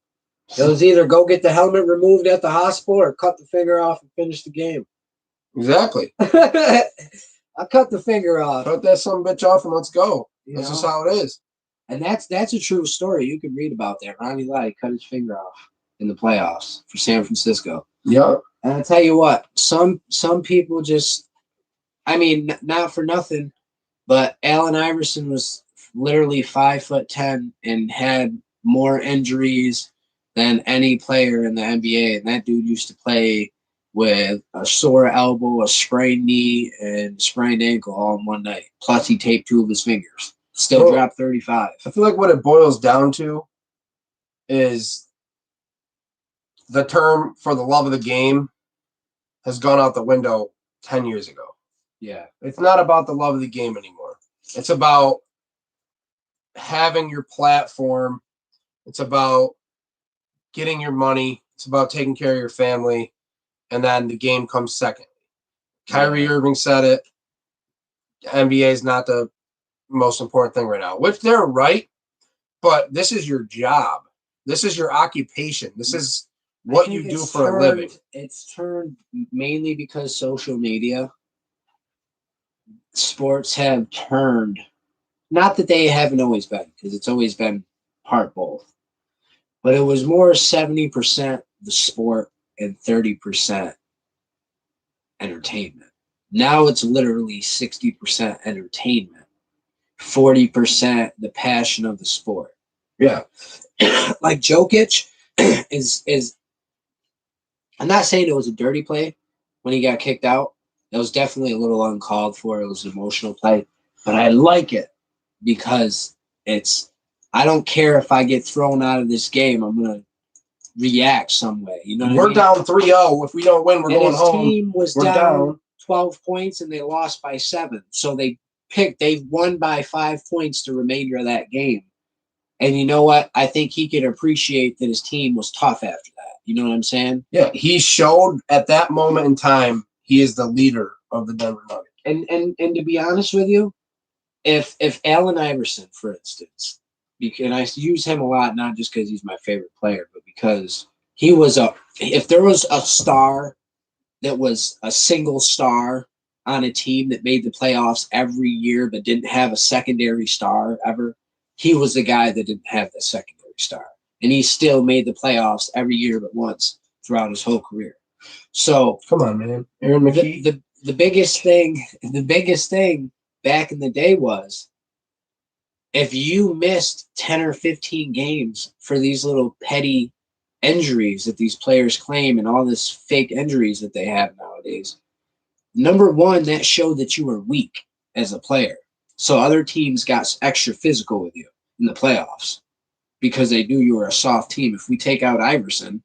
It was either go get the helmet removed at the hospital or cut the finger off and finish the game. Exactly. I cut the finger off. Cut that son of a bitch off and let's go. That's just how it is. And that's a true story. You can read about that. Ronnie Lott cut his finger off in the playoffs for San Francisco. Yeah. And I tell you what, some people just, I mean, not for nothing, but Allen Iverson was literally 5'10" and had more injuries than any player in the NBA. And that dude used to play with a sore elbow, a sprained knee, and sprained ankle all in one night. Plus, he taped 2 of his fingers. Still dropped 35. I feel like what it boils down to is the term for the love of the game has gone out the window 10 years ago. Yeah. It's not about the love of the game anymore. It's about having your platform. It's about getting your money. It's about taking care of your family. And then the game comes second. Kyrie Irving said it. NBA is not the most important thing right now, which they're right. But this is your job. This is your occupation. This is what you do for a living. It's turned mainly because social media. Sports have turned, not that they haven't always been, because it's always been part both, but it was more 70% the sport and 30% entertainment. Now it's literally 60% entertainment, 40% the passion of the sport. Yeah. Like Jokic is I'm not saying it was a dirty play when he got kicked out. That was definitely a little uncalled for. It was an emotional play. But I like it because I don't care if I get thrown out of this game. I'm going to react some way. You know what I mean? We're down 3-0. If we don't win, we're going home. His team was down 12 points and they lost by 7. So they won by 5 points the remainder of that game. And you know what? I think he could appreciate that his team was tough after that. You know what I'm saying? Yeah, he showed at that moment in time he is the leader of the Denver Nuggets. And to be honest with you, if Allen Iverson, for instance, and I use him a lot, not just because he's my favorite player, but because he was if there was a star that was a single star on a team that made the playoffs every year but didn't have a secondary star ever, he was the guy that didn't have the secondary star. And he still made the playoffs every year but once throughout his whole career. So come on, man. Aaron McKee. The biggest thing back in the day was if you missed 10 or 15 games for these little petty injuries that these players claim and all this fake injuries that they have nowadays, number one, that showed that you were weak as a player. So other teams got extra physical with you in the playoffs because they knew you were a soft team. If we take out Iverson,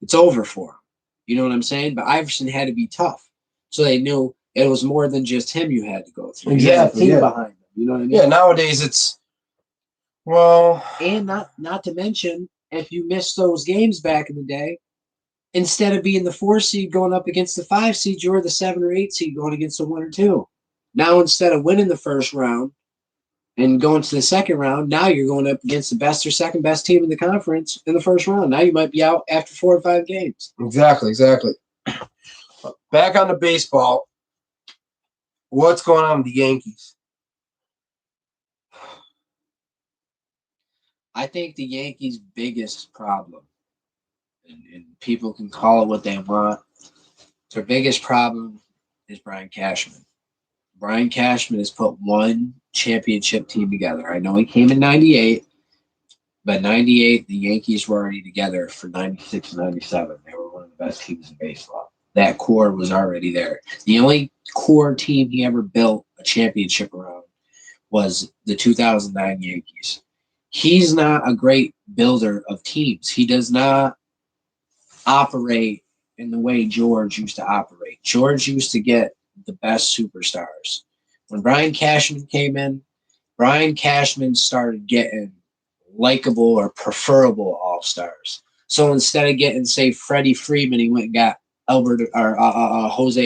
it's over for him. You know what I'm saying? But Iverson had to be tough. So they knew it was more than just him you had to go through. Exactly. You had a team behind him. You know what I mean? Yeah, nowadays it's, well. And not to mention, if you missed those games back in the day, instead of being the 4 seed going up against the 5 seed, you were the 7 or 8 seed going against the 1 or 2. Now, instead of winning the first round and going to the second round, now you're going up against the best or second best team in the conference in the first round. Now you might be out after 4 or 5 games. Exactly. Back on the baseball, what's going on with the Yankees? I think the Yankees' biggest problem, and people can call it what they want, their biggest problem is Brian Cashman. Brian Cashman has put one championship team together. I know he came in 98, but 98, the Yankees were already together for 96 and 97. They were one of the best teams in baseball. That core was already there. The only core team he ever built a championship around was the 2009 Yankees. He's not a great builder of teams. He does not operate in the way George used to operate. George used to get the best superstars. When Brian Cashman came in, Brian Cashman started getting likable or preferable all-stars. So instead of getting, say, Freddie Freeman, he went and got Jose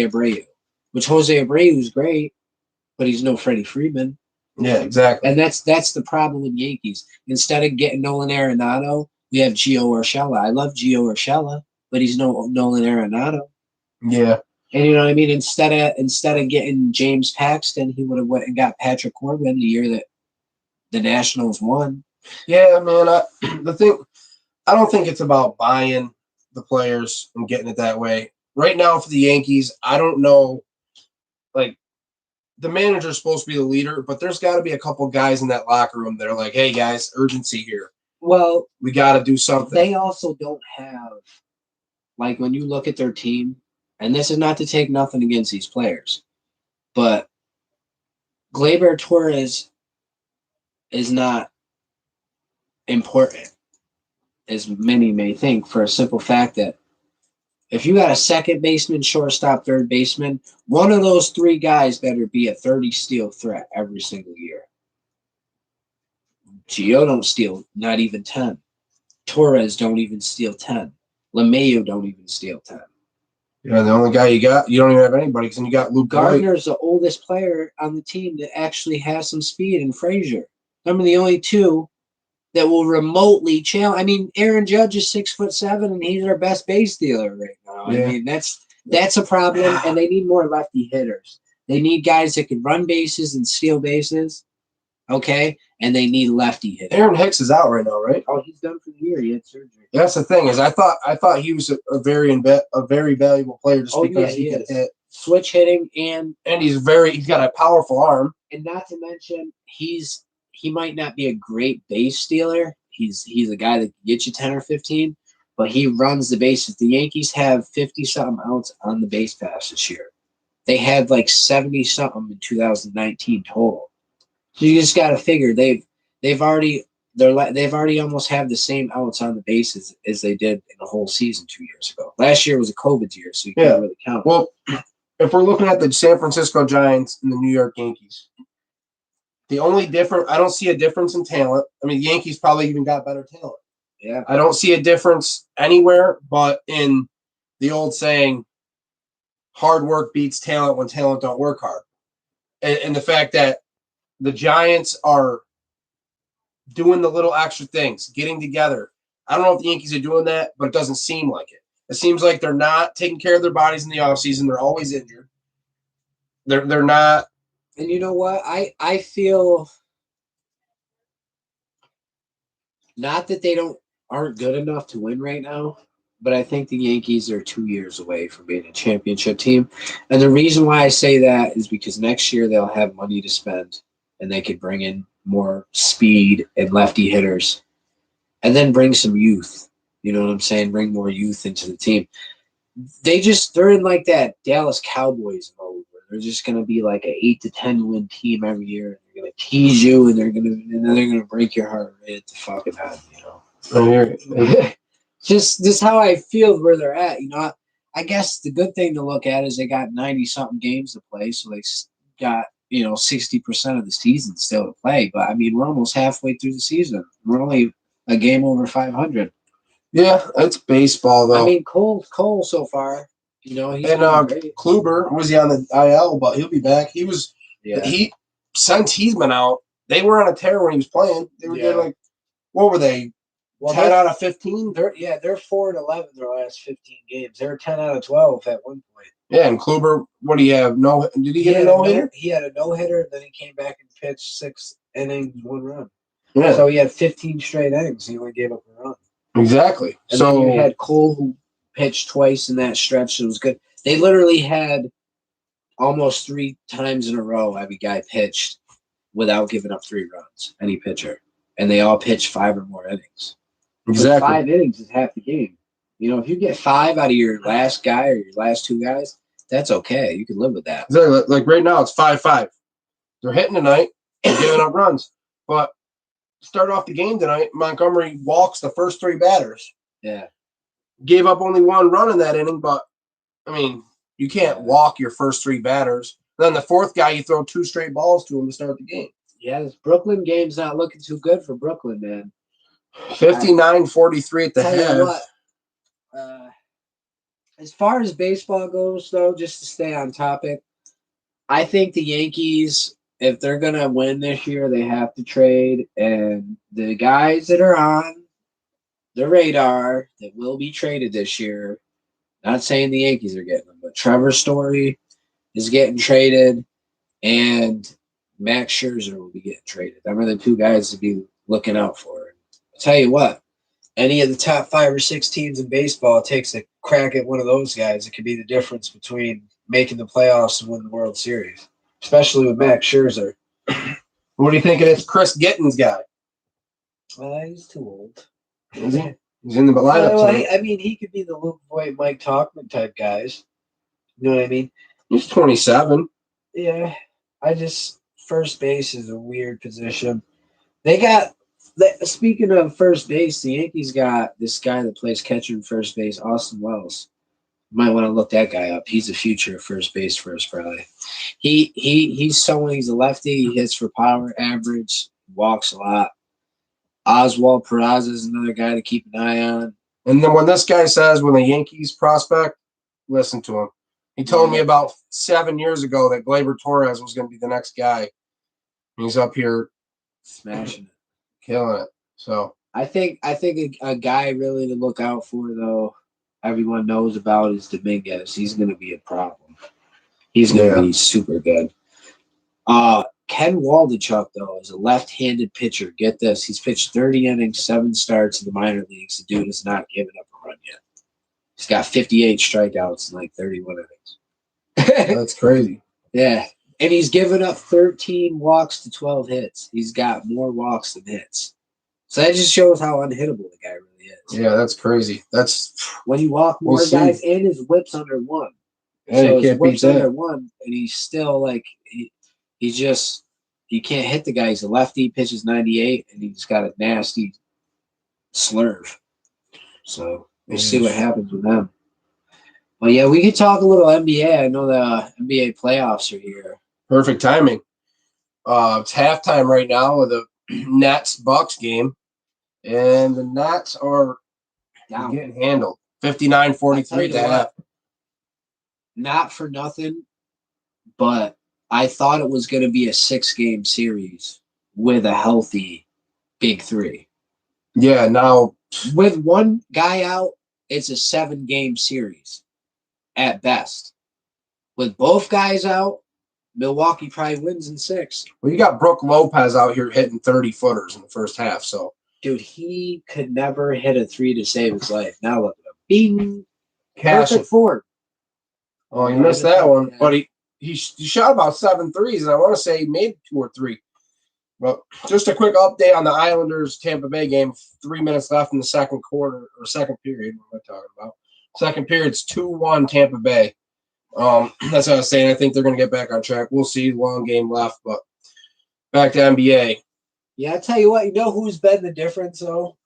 Abreu, which Jose Abreu is great, but he's no Freddie Freeman. Yeah, exactly. And that's the problem with Yankees. Instead of getting Nolan Arenado, we have Gio Urshela. I love Gio Urshela, but he's no Nolan Arenado. Yeah. And you know what I mean? Instead of getting James Paxton, he would have went and got Patrick Corbin the year that the Nationals won. Yeah, man. I don't think it's about buying the players and getting it that way. Right now for the Yankees, I don't know. Like, the manager's supposed to be the leader, but there's got to be a couple guys in that locker room that are like, hey, guys, urgency here. Well, we got to do something. They also don't have, like, when you look at their team, and this is not to take nothing against these players, but Gleyber Torres is not important, as many may think, for a simple fact that if you got a second baseman, shortstop, third baseman, one of those three guys better be a 30 steal threat every single year. Gio don't steal, not even 10. Torres don't even steal 10. LeMahieu don't even steal 10. Yeah, the only guy you don't even have anybody because then you got Luke Gardner's the oldest player on the team that actually has some speed, and Frazier. I'm the only two that will remotely challenge. I mean, Aaron Judge is 6'7", and he's our best base stealer right now. Yeah. I mean, that's a problem, and they need more lefty hitters. They need guys that can run bases and steal bases, okay? And they need lefty hitters. Aaron Hicks is out right now, right? Oh, he's done for the year. He had surgery. That's the thing is, I thought he was a very valuable player just because he could hit, switch hitting, and he's got a powerful arm. And not to mention, he might not be a great base stealer. He's a guy that can get you 10 or 15, but he runs the bases. The Yankees have 50-something outs on the base pass this year. They had like 70-something in 2019 total. So you just got to figure they've already almost have the same outs on the bases as they did in the whole season 2 years ago. Last year was a COVID year, so you can't really count. Well, if we're looking at the San Francisco Giants and the New York Yankees, the only difference, I don't see a difference in talent. I mean, the Yankees probably even got better talent. Yeah. I don't see a difference anywhere but in the old saying, hard work beats talent when talent don't work hard. And the fact that the Giants are doing the little extra things, getting together. I don't know if the Yankees are doing that, but it doesn't seem like it. It seems like they're not taking care of their bodies in the offseason. They're always injured. They're not. And you know what? I feel not that they aren't good enough to win right now, but I think the Yankees are 2 years away from being a championship team. And the reason why I say that is because next year they'll have money to spend and they could bring in more speed and lefty hitters and then bring some youth. You know what I'm saying? Bring more youth into the team. They're in like that Dallas Cowboys mode where they're just going to be like an 8 to 10 win team every year. They're going to tease you and then they're going to break your heart right at the fucking head, you know? I hear it. Just how I feel where they're at. You know, I guess the good thing to look at is they got 90-something games to play, so they got, 60% of the season still to play. But, I mean, we're almost halfway through the season. We're only a game over 500. Yeah, it's baseball, though. I mean, Cole so far, he's and Kluber, was he on the IL? But he'll be back. Since he's been out, they were on a tear when he was playing. They were getting like, what were they? 10 out of 15? They're 4-11 their last 15 games. They were 10 out of 12 at one point. Yeah, and Kluber, what do you have? Did he get a no-hitter? He had a no-hitter, and then he came back and pitched 6 innings, 1 run. Yeah. So he had 15 straight innings. He only gave up a run. Exactly. And then you had Cole, who pitched twice in that stretch. It was good. They literally had almost 3 times in a row, every guy pitched without giving up 3 runs, any pitcher. And they all pitched 5 or more innings. Exactly. 5 innings is half the game. You know, if you get 5 out of your last guy or your last 2 guys, that's okay. You can live with that. Exactly. Like right now, it's 5-5. They're hitting tonight and giving up runs. But start off the game tonight, Montgomery walks the first 3 batters. Yeah. Gave up only 1 run in that inning, but, I mean, you can't walk your first 3 batters. Then the 4th guy, you throw 2 straight balls to him to start the game. Yeah, this Brooklyn game's not looking too good for Brooklyn, man. 59-43 at the half. Tell you what, as far as baseball goes, though, just to stay on topic, I think the Yankees, if they're going to win this year, they have to trade. And the guys that are on the radar that will be traded this year, not saying the Yankees are getting them, but Trevor Story is getting traded, and Max Scherzer will be getting traded. Them are the 2 guys to be looking out for. I'll tell you what, any of the top 5 or 6 teams in baseball takes a crack at one of those guys. It could be the difference between making the playoffs and winning the World Series, especially with Max Scherzer. What do you think of this Chris Gittins guy? He's too old. Is he? He's in the lineup. Well, I mean, he could be the Luke Voigt, Mike Talkman type guys. You know what I mean? He's 27. Yeah. First base is a weird position. Speaking of first base, the Yankees got this guy that plays catcher and first base, Austin Wells. You might want to look that guy up. He's a future first base for us, probably. He's someone. He's a lefty. He hits for power, average, walks a lot. Oswald Peraza is another guy to keep an eye on. And then when this guy says when the Yankees prospect, listen to him. He told me about 7 years ago that Gleyber Torres was going to be the next guy. He's up here smashing it, killing it. So I think a guy really to look out for, though, everyone knows about is Dominguez. He's going to be a problem. He's going to be super good. Ken Waldichuk, though, is a left-handed pitcher. Get this. He's pitched 30 innings, 7 starts in the minor leagues. The dude has not given up a run yet. He's got 58 strikeouts in like 31 innings. That's crazy. Yeah. And he's given up 13 walks to 12 hits. He's got more walks than hits. So that just shows how unhittable the guy really is. Yeah, that's crazy. That's when you walk more guys, and his whip's under 1. Yeah, so you his can't whip's beat that. under 1, and he's still like you can't hit the guy. He's a lefty, pitches 98, and he's got a nasty slurve. So we'll see what happens with them. Well, yeah, we could talk a little NBA. I know the NBA playoffs are here. Perfect timing. It's halftime right now with the Nets-Bucks game, and the Nets are getting handled. 59-43 at the half. Not for nothing, but I thought it was going to be a 6-game series with a healthy big 3. Yeah, now with one guy out, it's a 7-game series at best. With both guys out, Milwaukee probably wins in 6. Well, you got Brook Lopez out here hitting 30-footers in the first half. So, dude, he could never hit a 3 to save his life. Now look at him. Bing. Perfect 4. Oh, he missed that one. But he shot about 7 threes, and I want to say he made 2 or 3. Well, just a quick update on the Islanders-Tampa Bay game. 3 minutes left in the second quarter, or second period. What am I talking about? Second period's 2-1 Tampa Bay. That's what I was saying. I think they're going to get back on track. We'll see. Long game left, but back to NBA. Yeah, I tell you what. You know who's been the difference, though?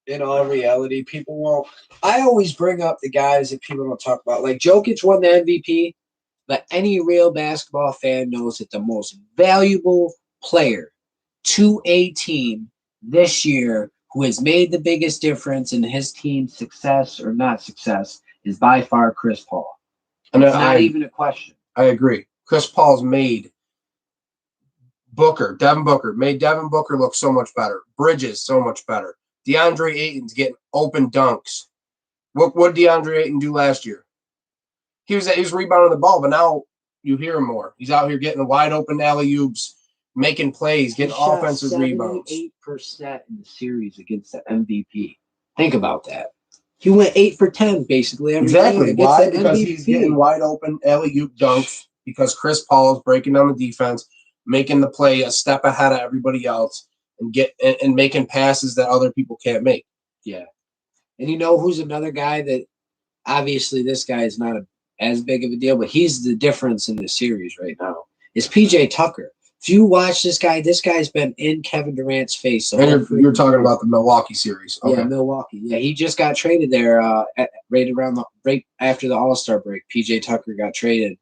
In all reality, people won't. I always bring up the guys that people don't talk about. Like Jokic won the MVP, but any real basketball fan knows that the most valuable player to a team this year who has made the biggest difference in his team's success or not success is by far Chris Paul. And it's not even a question. I agree. Chris Paul's made Devin Booker look so much better. Bridges so much better. DeAndre Ayton's getting open dunks. What did DeAndre Ayton do last year? He was rebounding the ball, but now you hear him more. He's out here getting wide open alley-oops, making plays, getting offensive rebounds. 78% in the series against the MVP. Think about that. He went 8 for 10 basically every game. Why? Because he's getting wide open alley-oop dunks because Chris Paul is breaking down the defense, making the play a step ahead of everybody else, and making passes that other people can't make. Yeah. And you know who's another guy that obviously this guy is not as big of a deal, but he's the difference in the series right now, is PJ Tucker. If you watch this guy's been in Kevin Durant's face. And you're talking about the Milwaukee series. Okay. Yeah, Milwaukee. Yeah, he just got traded there right after the All-Star break. PJ Tucker got traded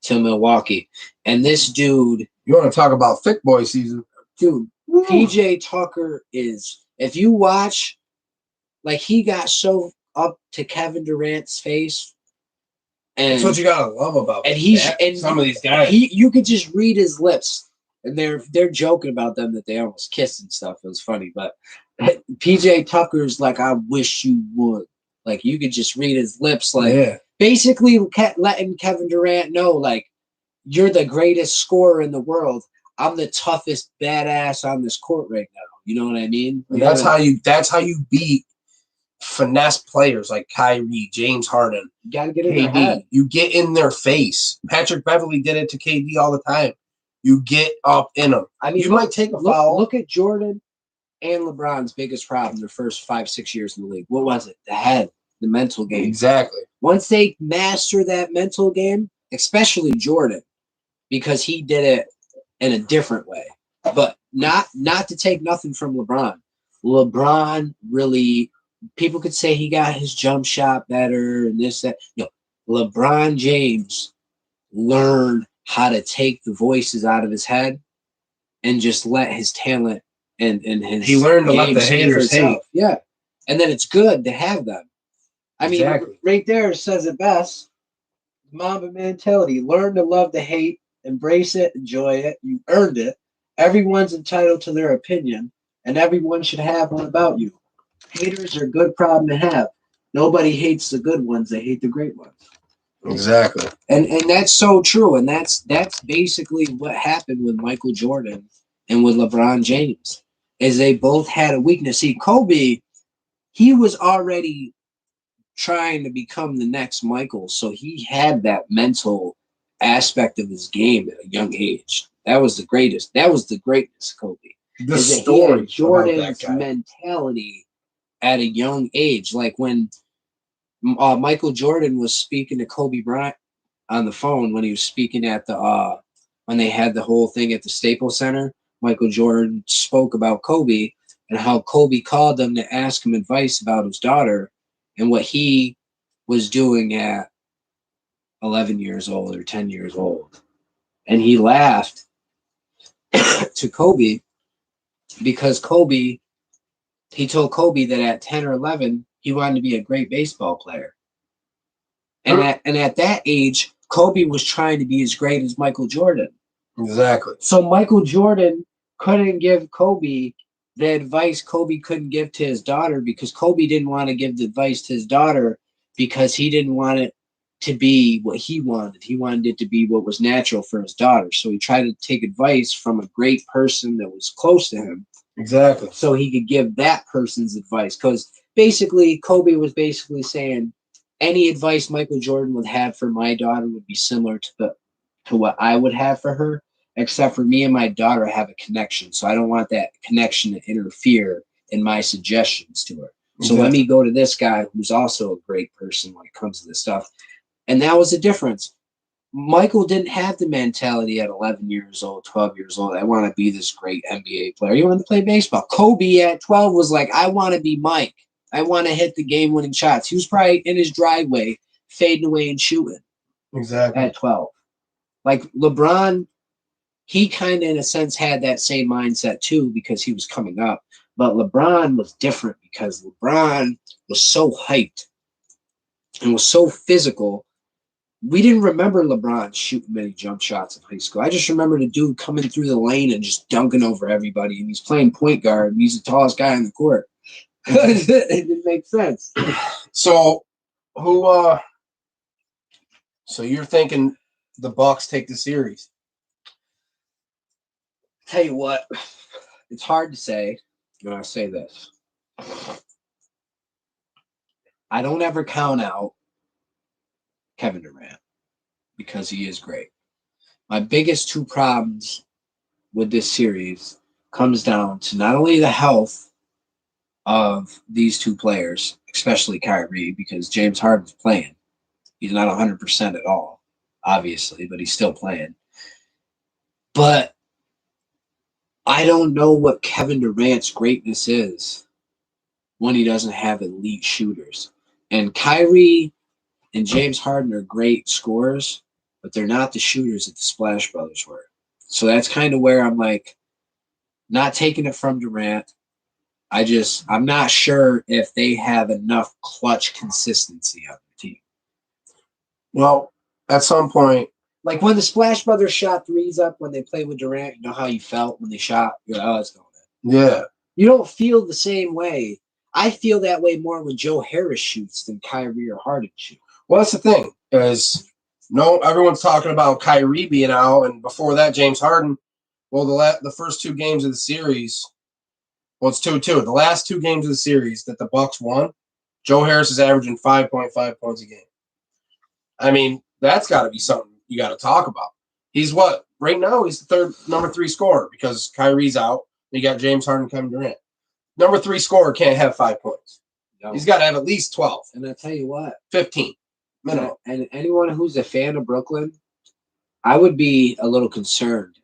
to Milwaukee. And this dude. You want to talk about thick boy season? Dude, woo. PJ Tucker is, if you watch, like he got so up to Kevin Durant's face. And that's what you gotta love about some of these guys. You could just read his lips. And they're joking about them that they almost kissed and stuff. It was funny, but PJ Tucker's like, I wish you would. Like you could just read his lips, like basically letting Kevin Durant know, like, you're the greatest scorer in the world. I'm the toughest badass on this court right now. You know what I mean? And that's how you beat finesse players like Kyrie, James Harden. You gotta get in their head. You get in their face. Patrick Beverley did it to KD all the time. You get up in them. I mean, you might take a foul. Look at Jordan and LeBron's biggest problem their first 5-6 years in the league. What was it? The head, the mental game. Exactly. Once they master that mental game, especially Jordan, because he did it in a different way. But not to take nothing from LeBron. LeBron really, people could say he got his jump shot better and this, that. No, LeBron James learned how to take the voices out of his head and just let his talent and his he learned to let the haters hate. Yeah. And then it's good to have them. I mean, right there says it best. Mamba mentality. Learn to love the hate, embrace it, enjoy it. You earned it. Everyone's entitled to their opinion, and everyone should have one about you. Haters are a good problem to have. Nobody hates the good ones, they hate the great ones. Exactly. And that's so true. And that's basically what happened with Michael Jordan and with LeBron James, is they both had a weakness. See, Kobe, he was already trying to become the next Michael, so he had that mental aspect of his game at a young age. That was the greatest. That was the greatness of Kobe. The story, Jordan's mentality at a young age, like when Michael Jordan was speaking to Kobe Bryant on the phone when he was speaking at the when they had the whole thing at the Staples Center. Michael Jordan spoke about Kobe and how Kobe called him to ask him advice about his daughter and what he was doing at 11 years old or 10 years old. And he laughed to Kobe because he told Kobe that at 10 or 11, he wanted to be a great baseball player. And at that age, Kobe was trying to be as great as Michael Jordan. Exactly. So Michael Jordan couldn't give Kobe the advice Kobe couldn't give to his daughter because Kobe didn't want to give the advice to his daughter because he didn't want it to be what he wanted. He wanted it to be what was natural for his daughter. So he tried to take advice from a great person that was close to him. Exactly. So he could give that person's advice. Because basically, Kobe was basically saying, any advice Michael Jordan would have for my daughter would be similar to what I would have for her, except for me and my daughter have a connection. So I don't want that connection to interfere in my suggestions to her. So let me go to this guy who's also a great person when it comes to this stuff. And that was the difference. Michael didn't have the mentality at 11 years old, 12 years old, I want to be this great NBA player. He wanted to play baseball. Kobe at 12 was like, I want to be Mike. I want to hit the game-winning shots. He was probably in his driveway, fading away and shooting. Exactly. At 12. Like LeBron, he kind of, in a sense, had that same mindset too because he was coming up. But LeBron was different because LeBron was so hyped and was so physical. We didn't remember LeBron shooting many jump shots in high school. I just remember the dude coming through the lane and just dunking over everybody. And he's playing point guard. And he's the tallest guy on the court. It didn't make sense. So, so you're thinking the Bucks take the series? Tell you what, it's hard to say when I say this. I don't ever count out Kevin Durant because he is great. my biggest two problems with this series comes down to not only the health of these two players, especially Kyrie, because James Harden's playing. He's not 100% at all, obviously, but he's still playing. But I don't know what Kevin Durant's greatness is when he doesn't have elite shooters. And Kyrie and James Harden are great scorers, but they're not the shooters that the Splash Brothers were. So that's kind of where I'm like, not taking it from Durant. I'm not sure if they have enough clutch consistency on the team. Well, at some point, like when the Splash Brothers shot threes up when they played with Durant, you know how you felt when they shot? You're like, oh, it's going in. Yeah. You don't feel the same way. I feel that way more when Joe Harris shoots than Kyrie or Harden shoot. Well, that's the thing, is everyone's talking about Kyrie being out, and before that, James Harden. Well, the first two games of the series, well, it's 2-2. The last two games of the series that the Bucks won, Joe Harris is averaging 5.5 points a game. I mean, that's got to be something you got to talk about. He's what? Right now, he's the number 3 scorer because Kyrie's out. You got James Harden, Kevin Durant. Number 3 scorer can't have 5 points. No. He's got to have at least 12. And I tell you what. 15 minimum. And anyone who's a fan of Brooklyn, I would be a little concerned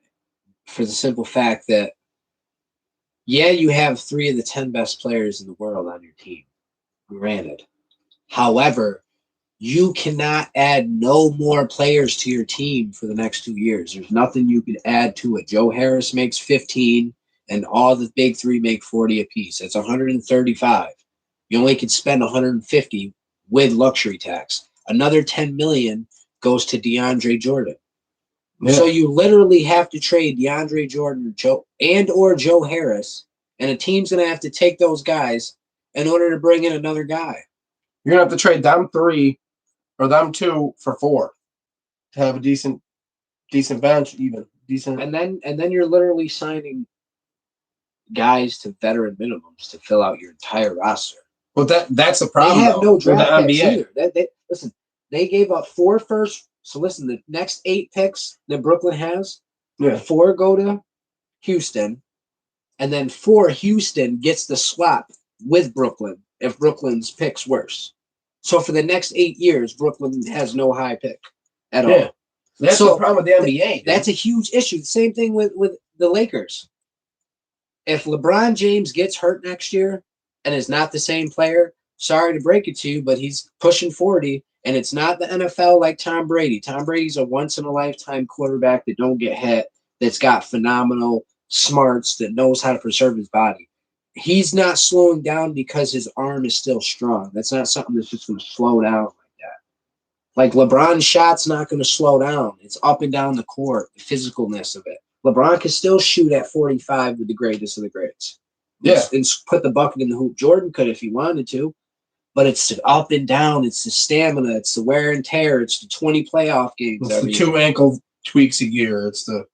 for the simple fact that, yeah, you have 3 of the 10 best players in the world on your team. Granted. However, you cannot add no more players to your team for the next 2 years. There's nothing you can add to it. Joe Harris makes 15, and all the big 3 make 40 apiece. That's 135. You only can spend 150 with luxury tax. Another $10 million goes to DeAndre Jordan. Yeah. So you literally have to trade DeAndre Jordan or Joe Harris, and a team's going to have to take those guys in order to bring in another guy. You're going to have to trade them 3 or them 2 for 4 to have a decent bench, even decent. And then you're literally signing guys to veteran minimums to fill out your entire roster. Well, that's the problem. They have no draft picks either. Listen, they gave up 4 first. So listen, the next 8 picks that Brooklyn has, 4 go to Houston, and then 4 Houston gets the swap with Brooklyn if Brooklyn's pick's worse. So for the next 8 years, Brooklyn has no high pick at all. That's the problem with the NBA. That's a huge issue. The same thing with the Lakers. If LeBron James gets hurt next year and is not the same player, sorry to break it to you, but he's pushing 40, and it's not the NFL like Tom Brady. Tom Brady's a once-in-a-lifetime quarterback that don't get hit, that's got phenomenal smarts, that knows how to preserve his body. He's not slowing down because his arm is still strong. That's not something that's just going to slow down like that. Like LeBron's shot's not going to slow down. It's up and down the court, the physicalness of it. LeBron can still shoot at 45 with the greatest of the greats. Yeah. And put the bucket in the hoop. Jordan could if he wanted to. But it's up and down. It's the stamina. It's the wear and tear. It's the 20 playoff games. It's the 2 ankle tweaks a year. It's the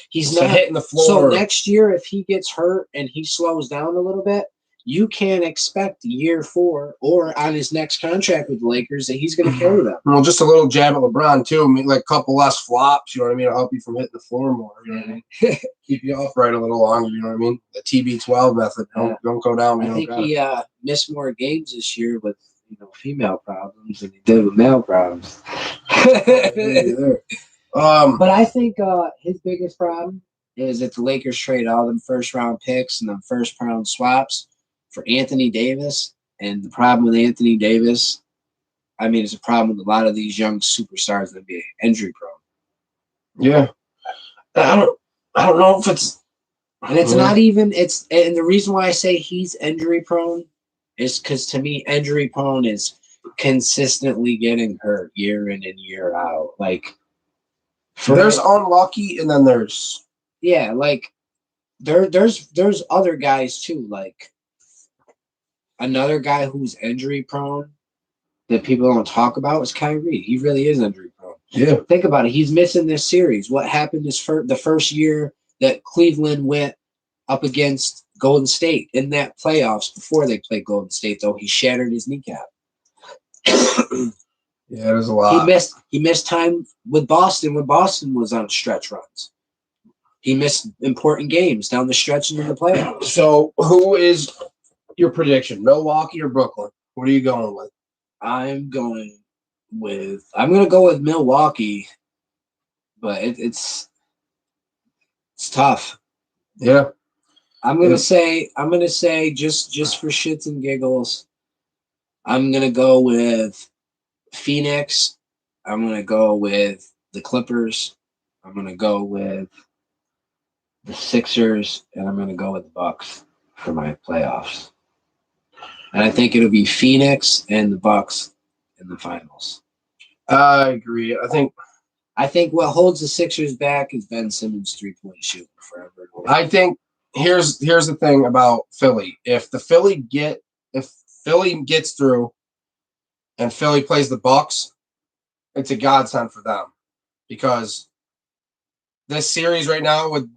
he's not hitting the floor. So next year, if he gets hurt and he slows down a little bit, you can't expect year 4 or on his next contract with the Lakers that he's going to carry them. Well, just a little jab at LeBron too. I mean, like a couple less flops. You know what I mean? It'll help you from hitting the floor more. You know what I mean? Keep you upright a little longer. You know what I mean? The TB12 method. Don't go down. I think he missed more games this year with female problems than he did with male problems. But I think his biggest problem is that the Lakers trade all them first-round picks and them first-round swaps for Anthony Davis. And the problem with Anthony Davis, I mean, it's a problem with a lot of these young superstars that be injury prone. Yeah. I don't know if it's... And it's not even... And the reason why I say he's injury prone is because, to me, injury prone is consistently getting hurt year in and year out. Like... There's unlucky, and then there's like there's other guys too. Like another guy who's injury prone that people don't talk about is Kyrie. He really is injury prone. Yeah, think about it. He's missing this series. What happened is the first year that Cleveland went up against Golden State in that playoffs before they played Golden State, though he shattered his kneecap. Yeah, it was a lot. He missed time with Boston when Boston was on stretch runs. He missed important games down the stretch in the playoffs. So, who is your prediction? Milwaukee or Brooklyn? What are you going with? I'm going to go with Milwaukee, but it's tough. Yeah. I'm gonna say just for shits and giggles, I'm gonna go with Phoenix. I'm gonna go with the Clippers. I'm gonna go with the Sixers, and I'm gonna go with the Bucks for my playoffs. And I think it'll be Phoenix and the Bucks in the finals. I agree. I think what holds the Sixers back is Ben Simmons' 3-point shooting forever. I think here's the thing about Philly. If Philly gets through and Philly plays the Bucks, it's a godsend for them. Because this series right now with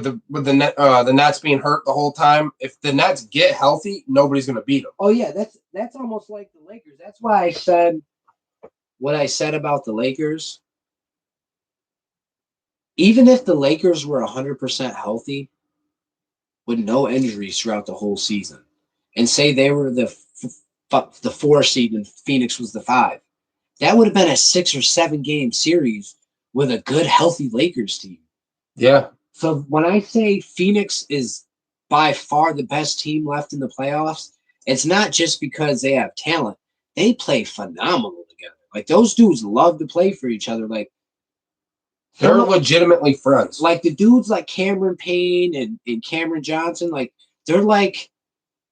the Nets being hurt the whole time, if the Nets get healthy, nobody's going to beat them. Oh yeah, that's almost like the Lakers. That's why I said what I said about the Lakers. Even if the Lakers were 100% healthy with no injuries throughout the whole season, and say they were the 4 seed and Phoenix was the 5, that would have been a 6 or 7 game series with a good, healthy Lakers team. Yeah. So when I say Phoenix is by far the best team left in the playoffs, it's not just because they have talent. They play phenomenal together. Like, those dudes love to play for each other. Like, they're legitimately friends. Like, the dudes like Cameron Payne and Cameron Johnson, like, they're like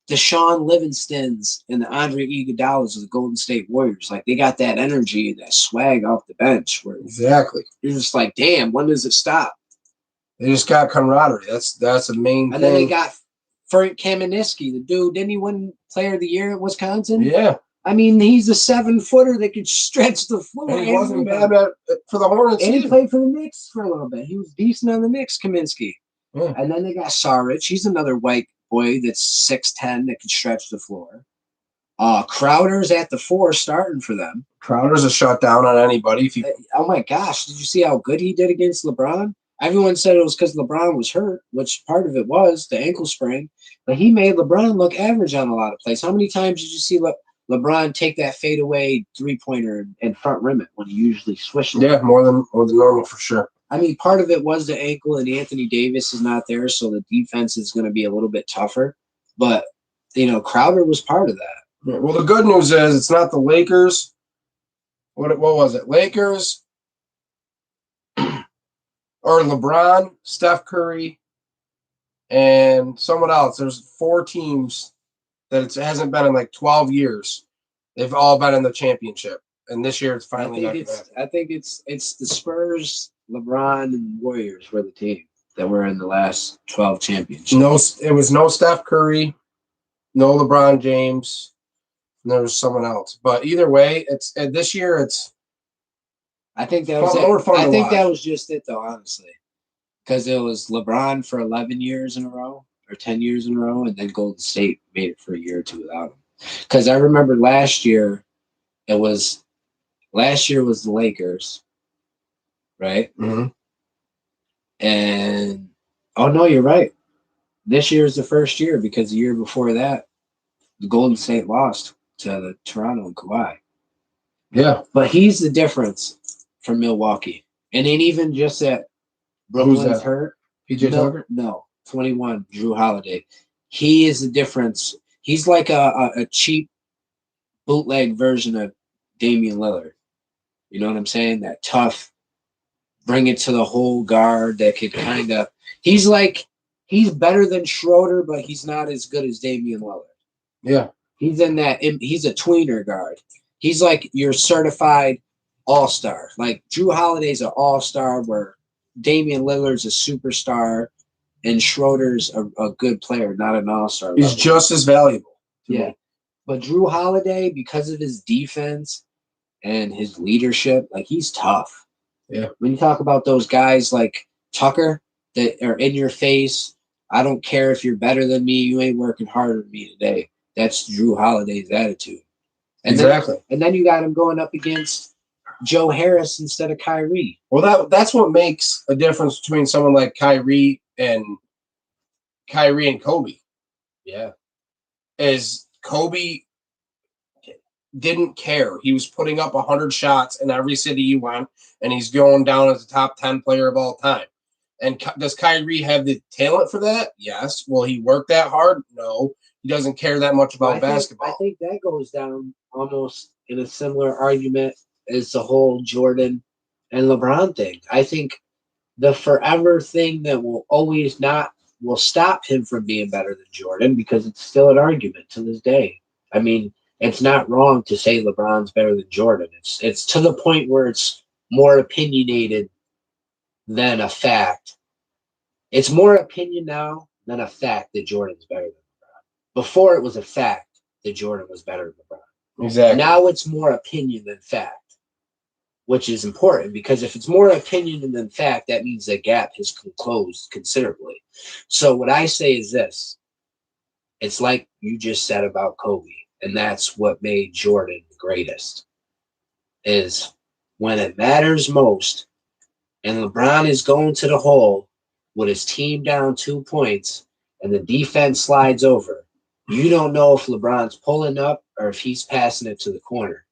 the Sean Livingstons and the Andre Iguodala's of the Golden State Warriors. Like, they got that energy and that swag off the bench. Where exactly. You're just like, damn, when does it stop? They just got camaraderie. That's a main thing. And then they got Frank Kaminsky, the dude. Didn't he win Player of the Year at Wisconsin? Yeah. I mean, he's a 7-footer that could stretch the floor. And he wasn't bad for the Hornets. And he played for the Knicks for a little bit. He was decent on the Knicks, Kaminsky. Yeah. And then they got Saric. He's another white boy that's 6'10" that can stretch the floor. Crowder's at the 4 starting for them. Crowder's a shutdown on anybody. Oh my gosh, did you see how good he did against LeBron? Everyone said it was because LeBron was hurt, which part of it was the ankle sprain. But he made LeBron look average on a lot of plays. How many times did you see LeBron take that fadeaway 3-pointer and front rim it when he usually switched? Yeah, more than normal for sure. I mean, part of it was the ankle, and Anthony Davis is not there, so the defense is going to be a little bit tougher. But, Crowder was part of that. Yeah, well, the good news is it's not the Lakers. What was it? Lakers or LeBron, Steph Curry, and someone else. There's 4 teams that it hasn't been in like 12 years. They've all been in the championship, and this year it's finally. I think it's the Spurs, LeBron, and Warriors were the team that were in the last 12 championships. No, it was no Steph Curry, no LeBron James, and there was someone else. But either way, it's this year. I think that was more fun. I think that was just it, though, honestly, because it was LeBron for 11 years in a row or 10 years in a row, and then Golden State made it for a year or two without him. Because I remember last year was the Lakers, right? Mm-hmm. And no, you're right. This year is the first year because the year before that, the Golden State lost to the Toronto and Kawhi. Yeah, but he's the difference from Milwaukee, and ain't even just that Brooklyn's hurt. PJ Tucker? No, 21, Drew Holiday. He is the difference. He's like a cheap bootleg version of Damian Lillard. You know what I'm saying? That tough, bring it to the whole guard that could kind of – he's better than Schroeder, but he's not as good as Damian Lillard. Yeah. He's a tweener guard. He's like your certified all-star. Like Drew Holiday's an all-star where Damian Lillard's a superstar and Schroeder's a good player, not an all-star. He's just as valuable. Yeah. But Drew Holiday, because of his defense and his leadership, like he's tough. Yeah. When you talk about those guys like Tucker that are in your face, I don't care if you're better than me, you ain't working harder than me today. That's Drew Holiday's attitude. And then you got him going up against Joe Harris instead of Kyrie. Well, that's what makes a difference between someone like Kyrie and Kobe. Yeah. Is Kobe didn't care. He was putting up 100 shots in every city he went, and he's going down as a top 10 player of all time. And does Kyrie have the talent for that? Yes. Will he work that hard? No. He doesn't care that much about basketball. I think that goes down almost in a similar argument as the whole Jordan and LeBron thing. I think the forever thing that will stop him from being better than Jordan, because it's still an argument to this day. I mean, it's not wrong to say LeBron's better than Jordan. It's to the point where it's more opinionated than a fact. It's more opinion now than a fact that Jordan's better than LeBron. Before it was a fact that Jordan was better than LeBron. Exactly. Now it's more opinion than fact, which is important, because if it's more opinion than fact, that means the gap has closed considerably. So what I say is this. It's like you just said about Kobe, and that's what made Jordan the greatest, is when it matters most and LeBron is going to the hole with his team down 2 points and the defense slides over, you don't know if LeBron's pulling up or if he's passing it to the corner.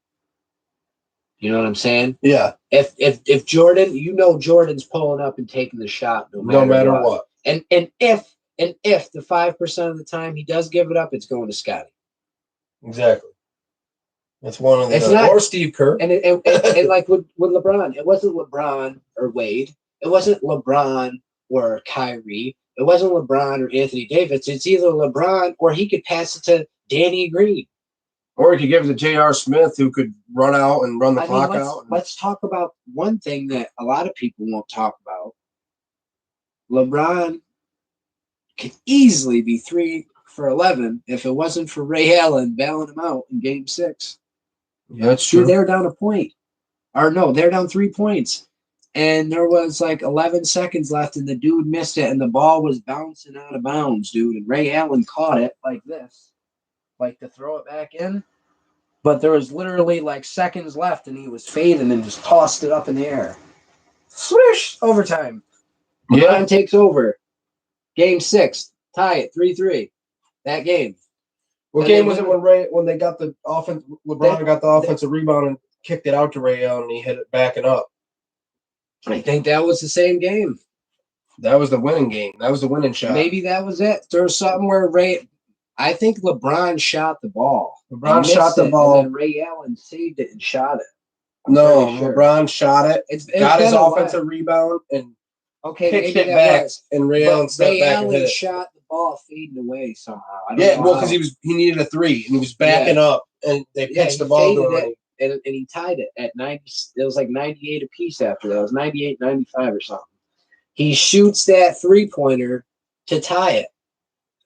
You know what I'm saying? Yeah. If Jordan, Jordan's pulling up and taking the shot no matter what. And if the 5% of the time he does give it up, it's going to Scotty. Exactly. It's one of the or Steve Kerr. And like with LeBron, it wasn't LeBron or Wade. It wasn't LeBron or Kyrie. It wasn't LeBron or Anthony Davis. It's either LeBron or he could pass it to Danny Green. Or he could give it to J.R. Smith, who could run out and run the clock out. Let's talk about one thing that a lot of people won't talk about. LeBron could easily be 3 for 11 if it wasn't for Ray Allen bailing him out in Game 6. Yeah, that's true. They're down a point. Or no, they're down 3 points. And there was like 11 seconds left, and the dude missed it, and the ball was bouncing out of bounds, dude. And Ray Allen caught it like this, like to throw it back in. But there was literally like seconds left, and he was fading and just tossed it up in the air. Swish! Overtime. Yeah. LeBron takes over. Game 6. Tie it 3-3. That game. What game was it when they got the offense? LeBron got the offensive rebound and kicked it out to Ray Allen, and he hit it backing up. I think that was the same game. That was the winning game. That was the winning shot. Maybe that was it. There was something where I think LeBron shot the ball. LeBron shot the ball. And then Ray Allen saved it and shot it. No, LeBron shot it. Got his offensive rebound and kicked it back, and Ray Allen stepped back and hit it. Shot the ball fading away somehow. Because he needed a 3, and he was backing up, and they pitched the ball to him. And he tied it at 90. It was like 98 apiece after that. It was 98, 95 or something. He shoots that 3-pointer to tie it.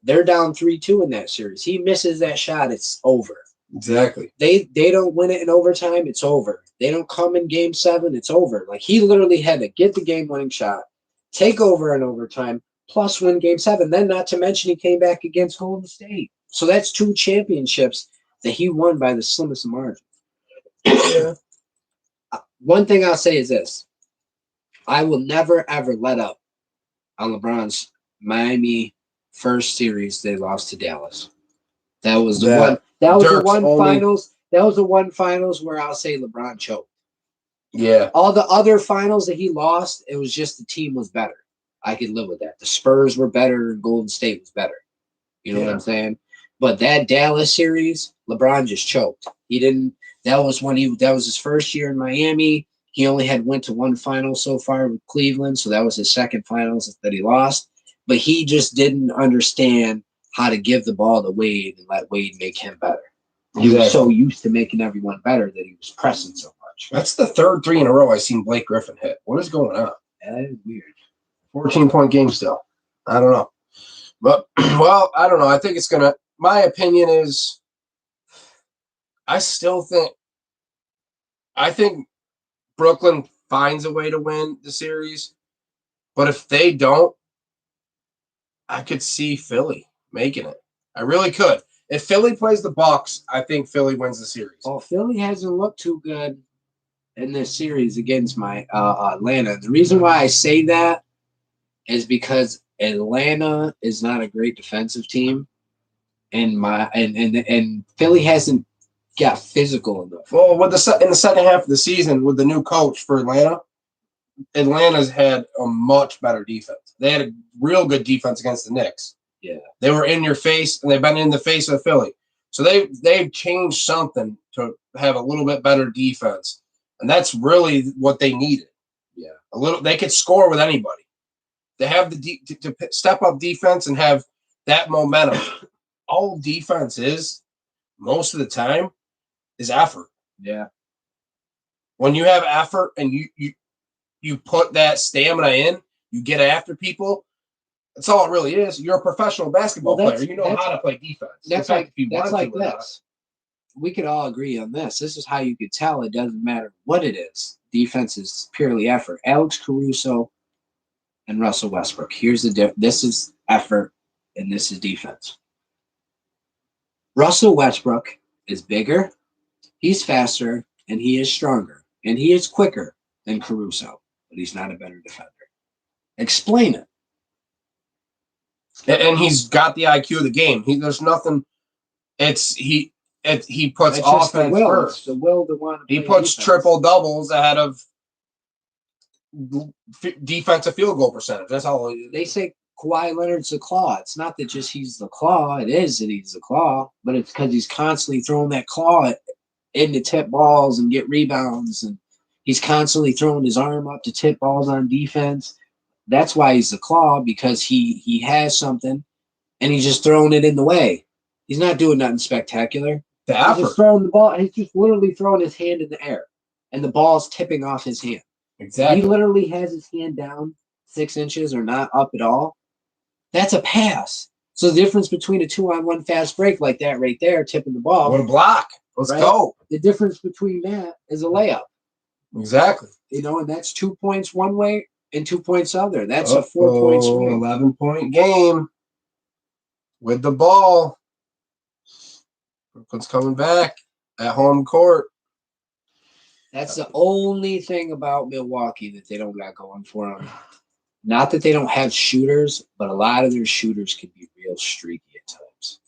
They're down 3-2 in that series. He misses that shot, it's over. Exactly. They don't win it in overtime, it's over. They don't come in Game 7, it's over. Like, he literally had to get the game-winning shot, take over in overtime, plus win Game 7. Then, not to mention, he came back against Golden State. So that's 2 championships that he won by the slimmest margin. Yeah. One thing I'll say is this. I will never, ever let up on LeBron's Miami first series they lost to Dallas. That was the one. That was the one finals. That was the one finals where I'll say LeBron choked. Yeah. All the other finals that he lost, it was just the team was better. I could live with that. The Spurs were better and Golden State was better. You know what I'm saying? But that Dallas series, LeBron just choked. He didn't. That was his first year in Miami. He only went to one final so far with Cleveland, so that was his second finals that he lost. But he just didn't understand how to give the ball to Wade and let Wade make him better. He was so used to making everyone better that he was pressing so much. That's the third 3 in a row I've seen Blake Griffin hit. What is going on? That is weird. 14-point game still. I don't know. But, well, I don't know. I think it's going to – my opinion is I think Brooklyn finds a way to win the series. But if they don't, I could see Philly making it. I really could. If Philly plays the Bucks, I think Philly wins the series. Well, Philly hasn't looked too good in this series against my Atlanta. The reason why I say that is because Atlanta is not a great defensive team, and Philly hasn't got physical enough. Well, with in the second half of the season, with the new coach for Atlanta, Atlanta's had a much better defense. They had a real good defense against the Knicks. Yeah, they were in your face, and they've been in the face of Philly. So they've changed something to have a little bit better defense, and that's really what they needed. Yeah, they could score with anybody. They have to step up defense and have that momentum. All defense is most of the time is effort. Yeah, when you have effort and you put that stamina in, you get after people. That's all it really is. You're a professional basketball player. You know how to play defense. That's like this. We could all agree on this. This is how you could tell it doesn't matter what it is. Defense is purely effort. Alex Caruso and Russell Westbrook. Here's the difference. This is effort, and this is defense. Russell Westbrook is bigger, he's faster, and he is stronger, and he is quicker than Caruso, but he's not a better defender. Explain it. And he's got the IQ of the game. There's nothing. He puts offense first. The will to want to. He puts triple doubles ahead of defensive field goal percentage. That's all. They say Kawhi Leonard's the claw. It's not that just he's the claw. It is that he's the claw, but it's because he's constantly throwing that claw in to tip balls and get rebounds, and he's constantly throwing his arm up to tip balls on defense. That's why he's the claw, because he has something, and he's just throwing it in the way. He's not doing nothing spectacular. He's just throwing the ball. He's just literally throwing his hand in the air, and the ball's tipping off his hand. Exactly. He literally has his hand down 6 inches or not up at all. That's a pass. So the difference between a 2-on-1 fast break like that right there, tipping the ball. What a block. Let's go. The difference between that is a layup. Exactly. And that's 2 points one way and 2 points other. That's a 4-point swing. 11-point game with the ball. Brooklyn's coming back at home court. That's the only thing about Milwaukee that they don't got going for them. Not that they don't have shooters, but a lot of their shooters can be real streaky at times.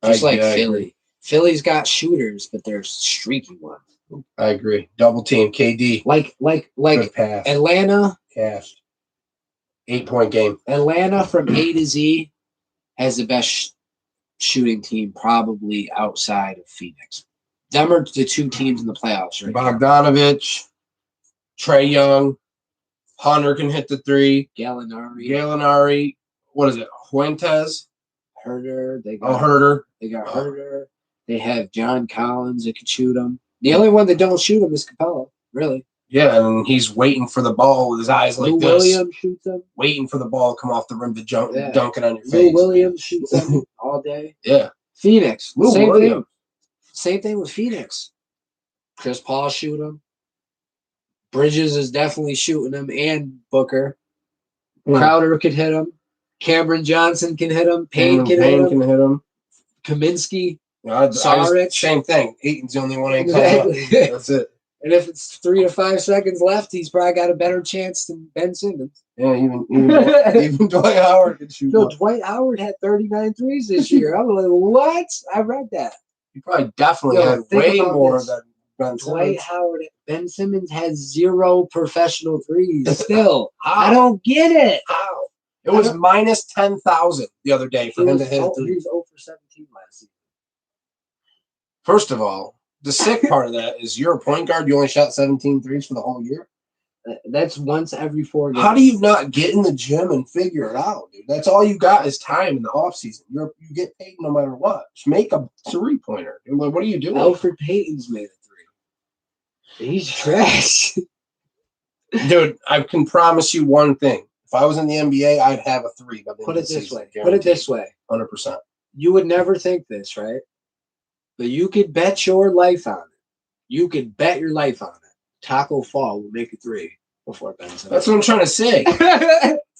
Just like Philly. Philly's got shooters, but they're streaky ones. I agree. Double team, KD. Like Atlanta. Cashed. 8-point game. Atlanta from A to Z has the best shooting team probably outside of Phoenix. Them are the two teams in the playoffs right Bogdanovich, Trae Young, Hunter can hit the three. Gallinari. What is it? Fuentes? Herder. Herder. They got Herder. They have John Collins that can shoot them. The only one that don't shoot them is Capella, really. Yeah, and he's waiting for the ball with his eyes like Lou this. Williams shoots them. Waiting for the ball to come off the rim to dunk it on your face. Lou Williams shoots them all day. Yeah. Phoenix. Same thing. Same thing with Phoenix. Chris Paul shoot him. Bridges is definitely shooting him, and Booker. Crowder could hit him. Cameron Johnson can hit him. Payne can hit him. Kaminsky. Saric. Same thing. Aiton's the only one ain't coming up. That's it. And if it's 3 to 5 seconds left, he's probably got a better chance than Ben Simmons. Yeah, even Dwight Howard can shoot. No, Dwight Howard had 39 threes this year. I'm like, what? I read that. He probably definitely had way more than Ben Simmons. Dwight Howard. Ben Simmons has 0 professional threes still. I don't get it. How? It was minus 10,000 the other day for him to hit a three. He was 0 for 17 last season. First of all, the sick part of that is you're a point guard. You only shot 17 threes for the whole year. That's once every 4 games. How do you not get in the gym and figure it out, dude? That's all you got is time in the offseason. You get paid no matter what. Just make a 3-pointer. What are you doing? Alfred Payton's made a 3. He's trash. Dude, I can promise you one thing. If I was in the NBA, I'd have a 3. Put it this way. Put it this way. 100%. You would never think this, right? But you could bet your life on it. You could bet your life on it. Taco Fall will make a 3 before Ben Simmons. That's what I'm trying to say.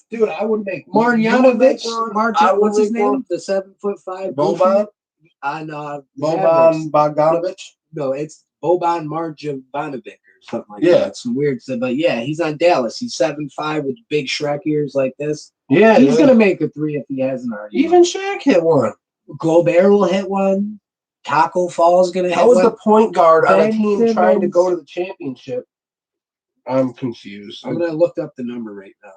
Dude, I would make Marjanovic. What's his name? The 7'5" Boban. on Boban Bogdanovic. No, it's Boban Marjanovic or something like Yeah. that. Some weird stuff. But yeah, he's on Dallas. He's 7'5" with big Shrek ears like this. Yeah, He's gonna make a three if he hasn't already. Even Shaq hit one. Gobert will hit one. Taco Fall's gonna hit one. How is the point guard on a Ben team Simmons. trying to go to the championship? I'm confused. I'm gonna look up the number right now.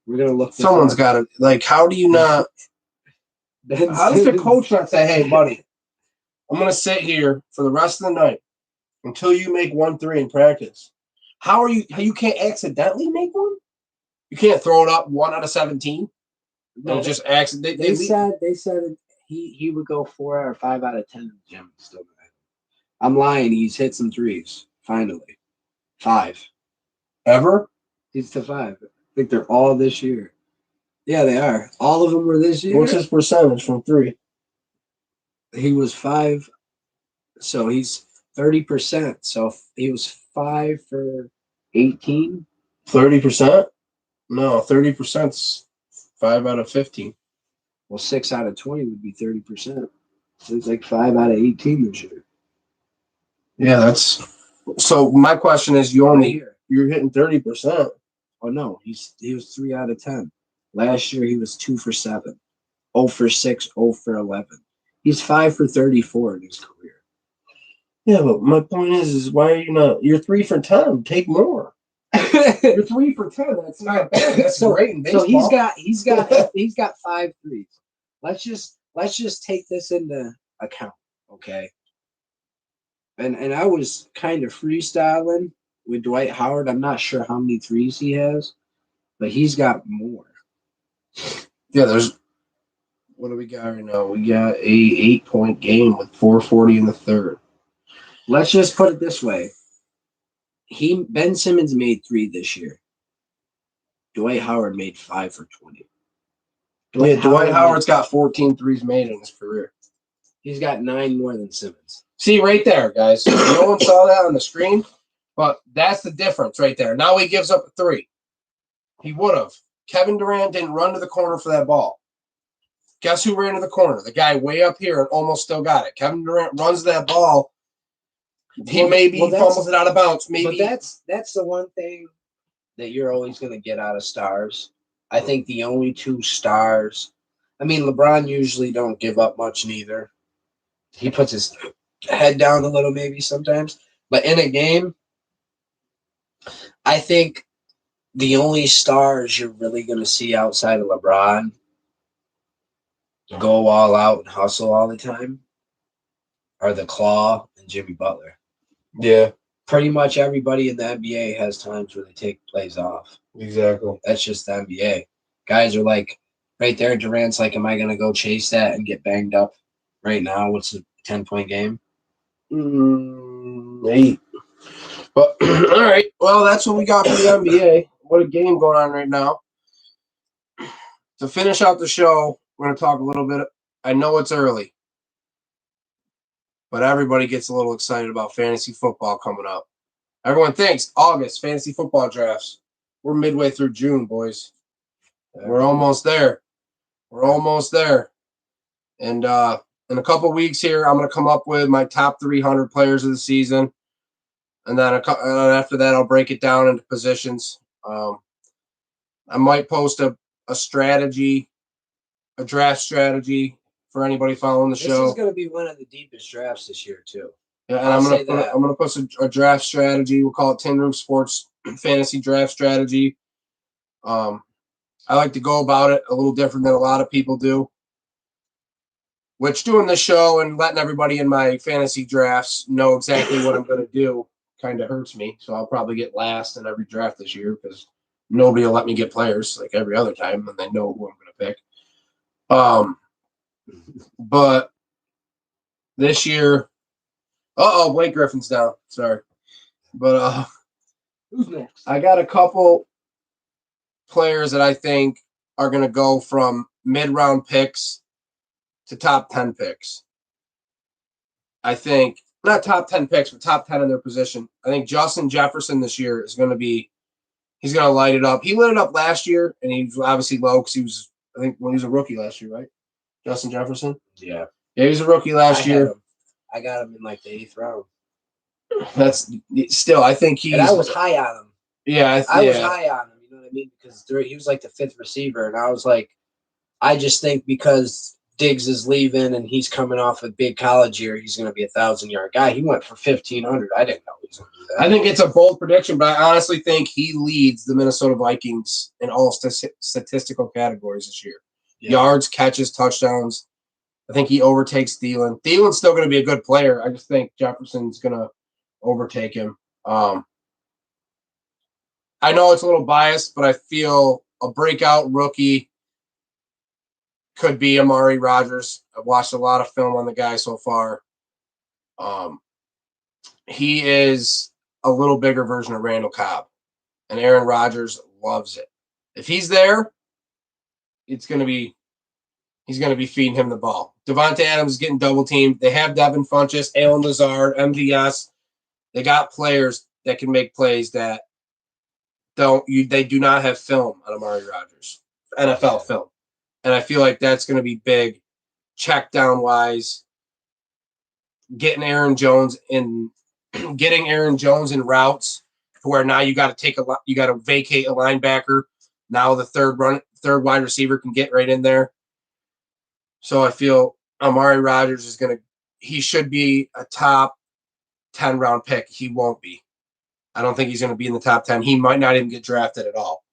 We're gonna look. Someone's got to, like, how do you not? How does the coach not say, "Hey, buddy, I'm gonna sit here for the rest of the night until you make 1-3 in practice"? How you can't accidentally make one? You can't throw it up 1 out of 17. No, Just accident. they said he would go 4 or 5 out of 10 in the gym. Still, I'm lying. He's hit some threes. Finally, 5 Ever? He's to 5. I think they're all this year. Yeah, they are. All of them were this year. What's his percentage from 3? He was 5, so he's 30%. So he was 5 for 18. 30%? No, 30%'s 5 out of 15. Well, 6 out of 20 would be 30%. So it's like 5 out of 18 this year. Yeah, that's. So my question is, you're hitting 30%. Oh no, he was 3 out of 10. Last year he was 2 for 7, 0 for 6, 0 for 11. He's 5 for 34 in his career. Yeah, but my point is why are you not? You're 3 for 10. Take more. You're 3 for 10. That's not bad. That's great in baseball. So he's got 5 threes. Let's just take this into account, okay? And I was kind of freestyling with Dwight Howard. I'm not sure how many threes he has, but he's got more. Yeah, there's. What do we got right now? We got a 8-point game with 4:40 in the third. Let's just put it this way. Ben Simmons made 3 this year. Dwight Howard made 5 for 20. Dwight Howard's got 14 threes made in his career. He's got 9 more than Simmons. See, right there, guys. No one saw that on the screen, but that's the difference right there. Now he gives up a 3. He would have. Kevin Durant didn't run to the corner for that ball. Guess who ran to the corner? The guy way up here and almost still got it. Kevin Durant runs that ball. He fumbles it out of bounds. Maybe. But that's the one thing that you're always going to get out of stars. I think the only 2 stars. I mean, LeBron usually don't give up much neither. He puts his head down a little maybe sometimes. But in a game, I think the only stars you're really going to see outside of LeBron go all out and hustle all the time are the Claw and Jimmy Butler. Yeah. Pretty much everybody in the NBA has times where they take plays off. Exactly. That's just the NBA. Guys are like, right there, Durant's like, am I going to go chase that and get banged up right now? What's a 10-point game? 8. But, all right. Well, that's what we got for the NBA. What a game going on right now. To finish out the show, we're going to talk a little bit. I know it's early, but everybody gets a little excited about fantasy football coming up. Everyone thinks August, fantasy football drafts. We're midway through June, boys. We're almost there. And in a couple weeks here, I'm going to come up with my top 300 players of the season. And then after that, I'll break it down into positions. I might post a strategy, a draft strategy for anybody following the show. This is going to be one of the deepest drafts this year, too. Yeah, and I'm gonna post a draft strategy. We'll call it Tin Room Sports Fantasy Draft Strategy. I like to go about it a little different than a lot of people do. Which doing the show and letting everybody in my fantasy drafts know exactly what I'm going to do kind of hurts me. So I'll probably get last in every draft this year because nobody will let me get players like every other time, and they know who I'm going to pick. But this year. Blake Griffin's down. Sorry. But who's next? I got a couple players that I think are going to go from mid-round picks to top 10 picks. I think, not top 10 picks, but top 10 in their position. I think Justin Jefferson this year is going to be, he's going to light it up. He lit it up last year, and he was obviously low because he was, I think, when he was a rookie last year, right? Justin Jefferson? Yeah. Yeah, he was a rookie last year. I got him in like the 8th round. That's still, I think he's. And I was high on him. Yeah, I was high on him. You know what I mean? Because he was like the 5th receiver, and I was like, I just think because Diggs is leaving and he's coming off a big college year, he's going to be a 1,000-yard guy. He went for 1,500. I didn't know he was going to do that. I think it's a bold prediction, but I honestly think he leads the Minnesota Vikings in all statistical categories this year. Yeah. Yards, catches, touchdowns. I think he overtakes Thielen. Thielen's still going to be a good player. I just think Jefferson's going to overtake him. I know it's a little biased, but I feel a breakout rookie could be Amari Rodgers. I've watched a lot of film on the guy so far. He is a little bigger version of Randall Cobb, and Aaron Rodgers loves it. If he's there, he's going to be feeding him the ball. Devontae Adams is getting double teamed. They have Devin Funchess, Allen Lazard, MVS. They got players that can make plays that they do not have film on Amari Rodgers, NFL film. And I feel like that's going to be big, check down wise. Getting Aaron Jones in routes to where now you got to vacate a linebacker. Now the third wide receiver can get right in there. So I feel Amari Rodgers he should be a top 10 round pick. He won't be. I don't think he's going to be in the top 10. He might not even get drafted at all.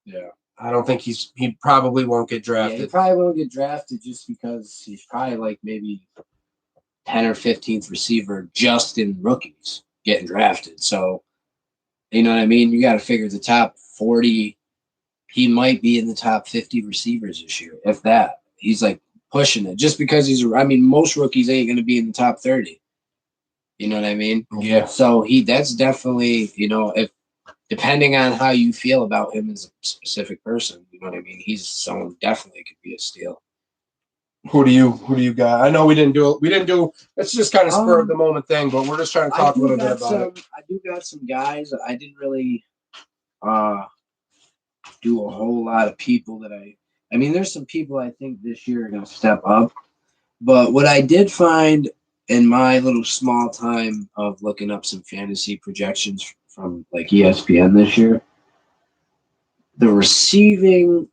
Yeah. I don't think he probably won't get drafted. Yeah, he probably won't get drafted just because he's probably like maybe 10 or 15th receiver just in rookies getting drafted. So, you know what I mean? You got to figure the top 40, he might be in the top 50 receivers this year, if that. He's like pushing it just because most rookies ain't going to be in the top 30. You know what I mean? Yeah. So that's definitely, if depending on how you feel about him as a specific person, you know what I mean? He's someone definitely could be a steal. Who do you got? I know we didn't do it. It's just kind of spur of the moment thing, but we're just trying to talk a little bit about it. I do got some guys. I didn't really do a whole lot of people that there's some people I think this year are going to step up. But what I did find in my little small time of looking up some fantasy projections from like ESPN this year, the receiving,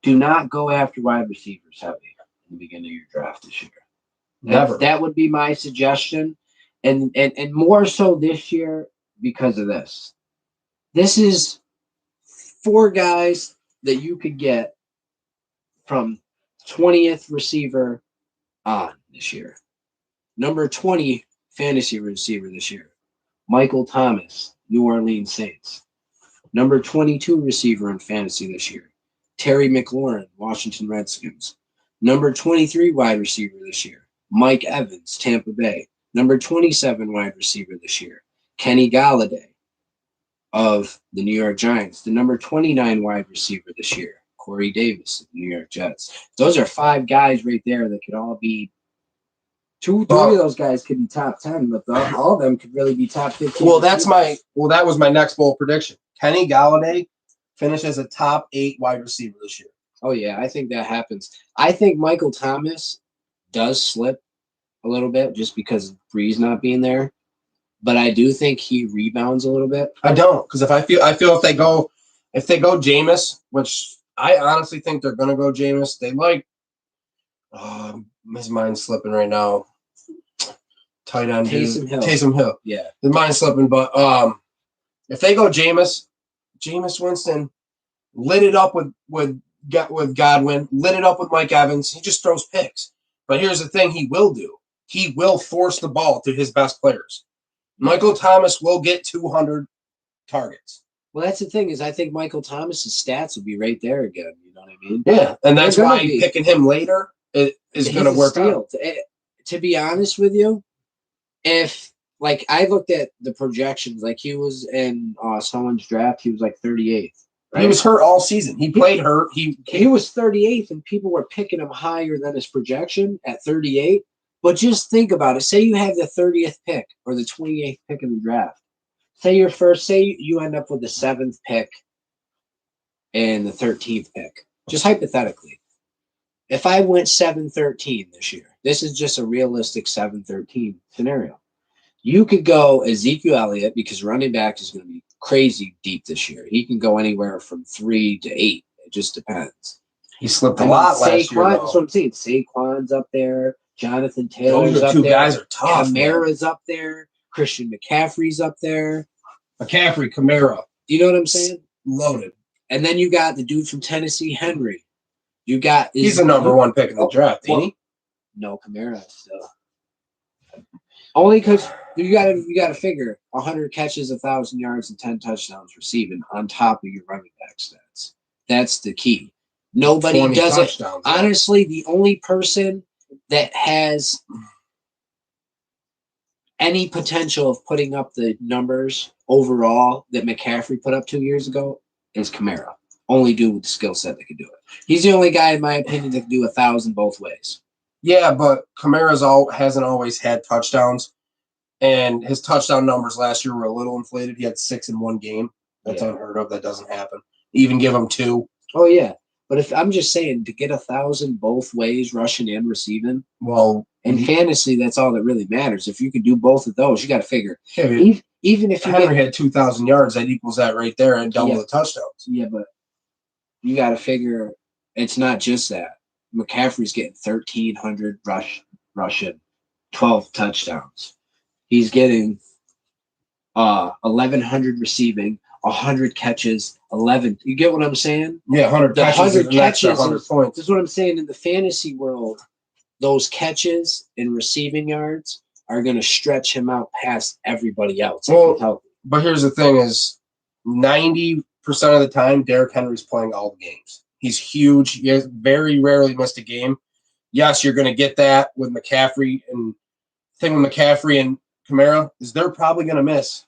do not go after wide receivers heavy in the beginning of your draft this year. Never. That would be my suggestion. And more so this year because of this. This is 4 guys that you could get from 20th receiver on this year. Number 20 fantasy receiver this year, Michael Thomas, New Orleans Saints. Number 22 receiver in fantasy this year, Terry McLaurin, Washington Redskins. Number 23 wide receiver this year, Mike Evans, Tampa Bay. Number 27 wide receiver this year, Kenny Galladay of the New York Giants. The number 29 wide receiver this year, Corey Davis of the New York Jets. Those are 5 guys right there that could all be 2, 3 of those guys could be top 10, but all of them could really be top 15. Well, that was my next bold prediction. Kenny Galladay finished as a top 8 wide receiver this year. Oh, yeah, I think that happens. I think Michael Thomas does slip a little bit just because of Breeze not being there, but I do think he rebounds a little bit. I don't, because I feel if they go Jameis, which I honestly think they're going to go Jameis, they like his mind's slipping right now. Tight end Taysom Hill. Yeah. The mind's slipping, but if they go Jameis Winston lit it up with Godwin, lit it up with Mike Evans. He just throws picks. But here's the thing he will do. He will force the ball to his best players. Michael Thomas will get 200 targets. Well, that's the thing is I think Michael Thomas's stats will be right there again. You know what I mean? Yeah, and that's why picking him later is going to work out. To be honest with you, if like I looked at the projections, like he was in someone's draft, he was like 38th. Right? He was hurt all season. He played hurt. He was 38th, and people were picking him higher than his projection at 38. But just think about it. Say you have the 30th pick or the 28th pick in the draft. Say you end up with the 7th pick and the 13th pick. Just hypothetically. If I went 7-13 this year, This is just a realistic 7-13 scenario. You could go Ezekiel Elliott because running back is going to be crazy deep this year. He can go anywhere from 3 to 8. It just depends. He slipped a lot last year. That's what I'm saying. Saquon's up there. Jonathan Taylor's Those up two there. guys are tough. Kamara's up there. Christian McCaffrey's up there. McCaffrey, Kamara. You know what I'm saying? Loaded. And then you got the dude from Tennessee, Henry. You got he's the number one pick in the draft, ain't he? No, Kamara still. Only because you gotta figure 100 catches, 1,000 yards, and 10 touchdowns receiving on top of your running back stats. That's the key. Nobody does it. Honestly, the only person that has any potential of putting up the numbers overall that McCaffrey put up 2 years ago is Kamara. Only dude with the skill set that could do it. He's the only guy, in my opinion, that can do 1,000 both ways. Yeah, but Kamara's hasn't always had touchdowns, and his touchdown numbers last year were a little inflated. He had 6 in one game. That's unheard of. That doesn't happen. Even give him 2. Oh yeah, but if I'm just saying to get 1,000 both ways, rushing and receiving, well, in fantasy, that's all that really matters. If you can do both of those, you got to figure. Yeah, even if Henry had 2,000 yards, that equals that right there, and double the touchdowns. Yeah, but you got to figure it's not just that. McCaffrey's getting 1,300 rushing, 12 touchdowns. He's getting 1,100 receiving, 100 catches, 11. You get what I'm saying? Yeah, 100 catches. 100 catches. 100 points. This is what I'm saying. In the fantasy world, those catches and receiving yards are going to stretch him out past everybody else. Well, but here's the thing: is 90% of the time, Derrick Henry's playing all the games. He's huge. He has very rarely missed a game. Yes, you're going to get that with McCaffrey. And the thing with McCaffrey and Kamara is they're probably going to miss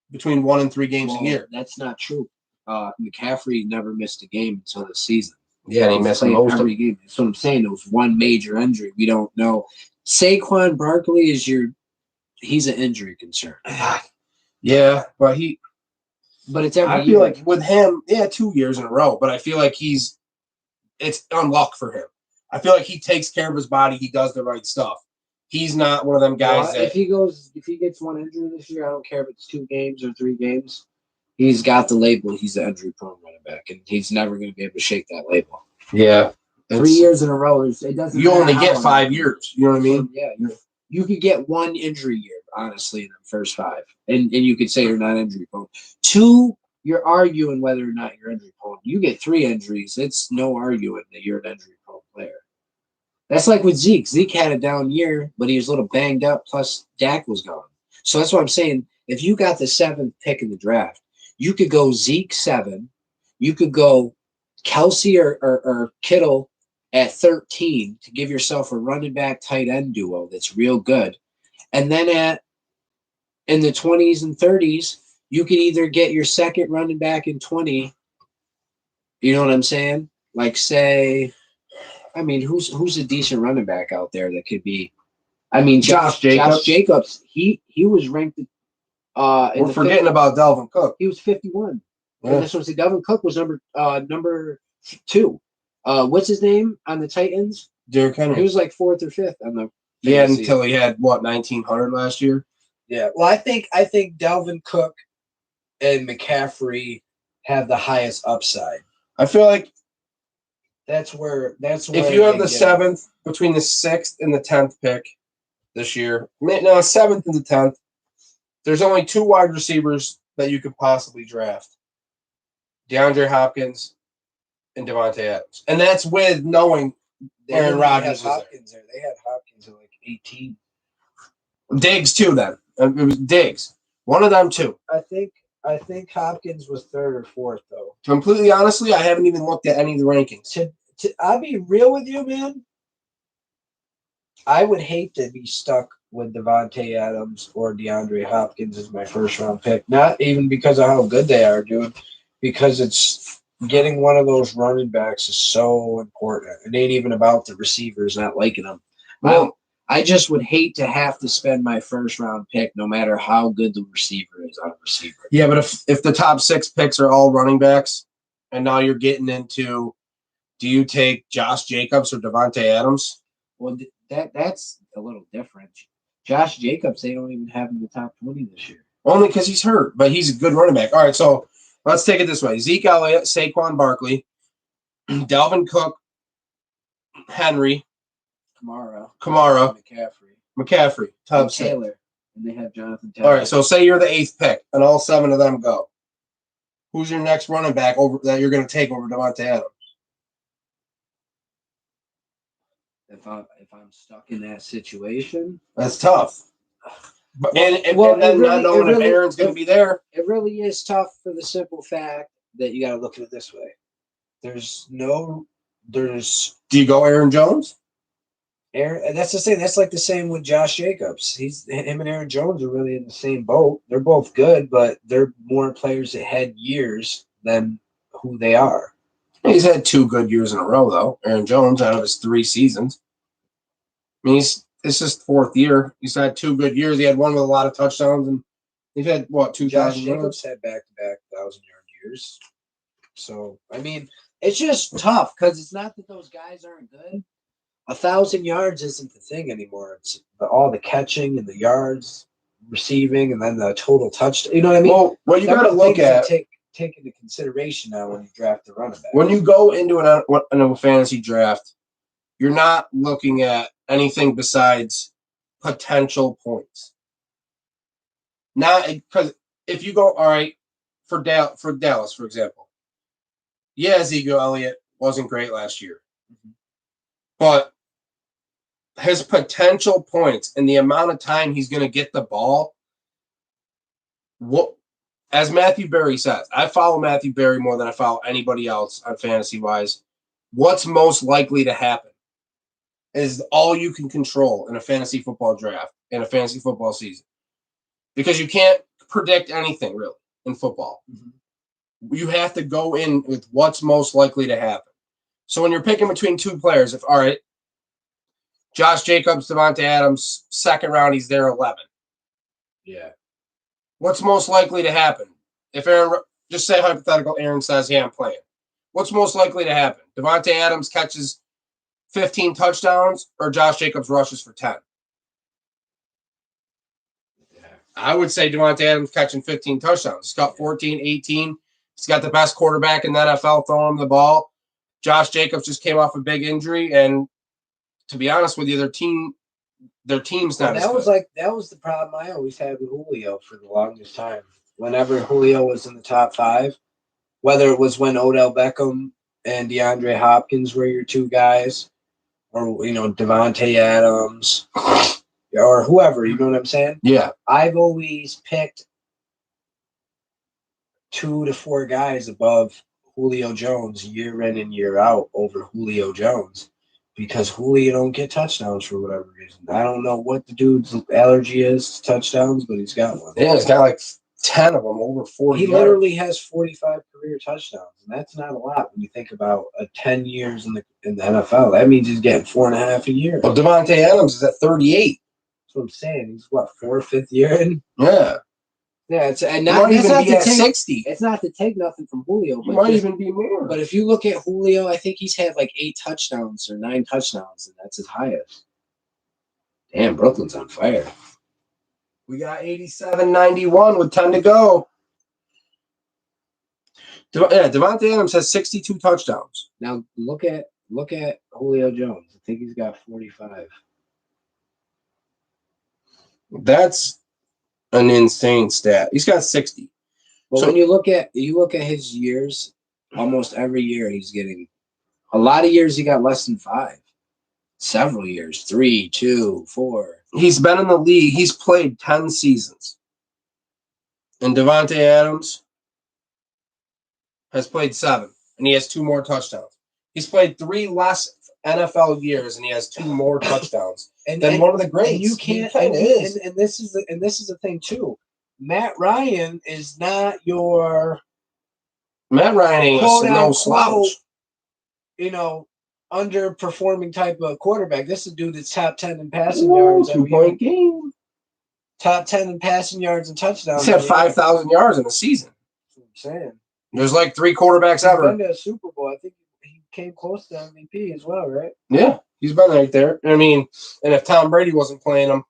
between 1 and 3 games a year. That's not true. McCaffrey never missed a game until the season. Yeah, and he missed most every game. That's what I'm saying. It was one major injury. We don't know. Saquon Barkley he's an injury concern. Yeah, but it's every year. I feel like with him, 2 years in a row, but I feel like it's unluck for him. I feel like he takes care of his body. He does the right stuff. He's not one of them guys if he gets one injury this year, I don't care if it's 2 games or 3 games. He's got the label. He's an injury-prone running back, and he's never going to be able to shake that label. Yeah. 3 years in a row, it doesn't. You only get 5 years. You know what I mean? Yeah. You could get 1 injury year, honestly, in the first 5, and you could say you're not injury-prone. 2, you're arguing whether or not you're injury-prone. You get 3 injuries, it's no arguing that you're an injury-prone player. That's like with Zeke. Zeke had a down year, but he was a little banged up, plus Dak was gone. So that's what I'm saying. If you got the 7th pick in the draft, you could go Zeke 7. You could go Kelsey or Kittle at 13 to give yourself a running back tight end duo that's real good. And then in the 20s and 30s, you could either get your second running back in 20. You know what I'm saying? Like, say, I mean, who's a decent running back out there that could be? I mean, Josh Jacobs. Josh Jacobs. He was ranked. We're forgetting about Dalvin Cook. He was 51. Yeah. And this one, Dalvin Cook was number 2. What's his name on the Titans? Derrick Henry. He was like 4th or 5th on the. Yeah, until he had 1,900 last year. Yeah. Well, I think Dalvin Cook and McCaffrey have the highest upside. I feel like that's where if you have the 7th between the 6th and the 10th pick this year, no, 7th and the 10th, there's only 2 wide receivers that you could possibly draft: DeAndre Hopkins and Devontae Adams, and that's with knowing Aaron Rodgers was there. They had Hopkins at like 18. Diggs too. Then it was Diggs. One of them too. I think Hopkins was 3rd or 4th though. Completely honestly, I haven't even looked at any of the rankings. I'll be real with you, man. I would hate to be stuck with Devontae Adams or DeAndre Hopkins as my first-round pick. Not even because of how good they are, dude. Because it's getting one of those running backs is so important. It ain't even about the receivers not liking them. Well, I just would hate to have to spend my first-round pick no matter how good the receiver is on a receiver. Yeah, but if the top 6 picks are all running backs, and now you're getting into, do you take Josh Jacobs or Devontae Adams? Well, that's a little different. Josh Jacobs, they don't even have in the top 20 this year. Only because he's hurt, but he's a good running back. All right, so let's take it this way. Zeke Elliott, Saquon Barkley, Dalvin Cook, Henry, Kamara, McCaffrey, top and six. Taylor, and they have Jonathan Taylor. All right, so say you're the 8th pick, and all 7 of them go. Who's your next running back over that you're going to take over Devontae Adams? If I'm stuck in that situation, That's tough. But and then really, not knowing if Aaron's going to be there, it really is tough for the simple fact that you got to look at it this way. Do you go Aaron Jones? That's the same. That's like the same with Josh Jacobs. Him and Aaron Jones are really in the same boat. They're both good, but they're more players that had years than who they are. He's had 2 good years in a row, though. Aaron Jones out of his 3 seasons. I mean, it's his 4th year. He's had 2 good years. He had one with a lot of touchdowns, and he's had 2,000 Josh yards. Jacobs had back-to-back 1,000-yard years. So I mean, it's just tough because it's not that those guys aren't good. 1,000 yards isn't the thing anymore. It's all the catching and the yards, receiving, and then the total touchdown. You know what I mean? Well, what you got to look at take into consideration now when you draft the running back. When you go into a fantasy draft, you're not looking at anything besides potential points. Not because if you go, all right, for Dallas, for example, yeah, Ezekiel Elliott wasn't great last year, but his potential points and the amount of time he's going to get the ball, as Matthew Berry says, I follow Matthew Berry more than I follow anybody else on fantasy-wise. What's most likely to happen is all you can control in a fantasy football draft, in a fantasy football season. Because you can't predict anything, really, in football. Mm-hmm. You have to go in with what's most likely to happen. So when you're picking between 2 players, all right, Josh Jacobs, Devontae Adams, 2nd round, he's there 11. Yeah. What's most likely to happen? If Aaron, just say hypothetical, Aaron says, yeah, I'm playing. What's most likely to happen? Devontae Adams catches 15 touchdowns or Josh Jacobs rushes for 10? Yeah. I would say Devontae Adams catching 15 touchdowns. He's got 14, 18. He's got the best quarterback in the NFL throwing him the ball. Josh Jacobs just came off a big injury, and to be honest with you, their team's not as good. That was the problem I always had with Julio for the longest time. Whenever Julio was in the top 5, whether it was when Odell Beckham and DeAndre Hopkins were your 2 guys, or Devontae Adams, or whoever, you know what I'm saying? Yeah. I've always picked 2 to 4 guys above Julio Jones year in and year out over Julio Jones. Because Julio don't get touchdowns for whatever reason. I don't know what the dude's allergy is to touchdowns, but he's got one. Yeah, he's got like 10 of them, over 40. He literally has 45 career touchdowns, and that's not a lot when you think about 10 years in the NFL. That means he's getting 4.5 a year. Well, Devontae Adams is at 38. That's what I'm saying. He's what, 4th, 5th year in? Yeah. Yeah, it's and not that's even not be to at take 60. It's not to take nothing from Julio, but might even be more. But if you look at Julio, I think he's had like 8 touchdowns or 9 touchdowns, and that's his highest. Damn, Brooklyn's on fire. We got 87-91 with 10 to go. Devontae Adams has 62 touchdowns. Now look at Julio Jones. I think he's got 45. That's an insane stat. He's got 60. But when you look at his years, almost every year he's getting a lot of years he got less than 5. Several years, 3, 2, 4. He's been in the league. He's played 10 seasons. And Devontae Adams has played 7, and he has 2 more touchdowns. He's played 3 less NFL years, and he has 2 more touchdowns than one of the greats. And you can't. And this is the thing too. Matt Ryan is not your. Matt Ryan ain't no slouch. Underperforming type of quarterback. This is a dude that's top 10 in passing yards. 2-point game. Top 10 in passing yards and touchdowns. He's had 5,000 yards in a season. That's what I'm saying. There's like 3 quarterbacks ever. He's been to a Super Bowl. I think he came close to MVP as well, right? Yeah. He's been right there. I mean, and if Tom Brady wasn't playing him,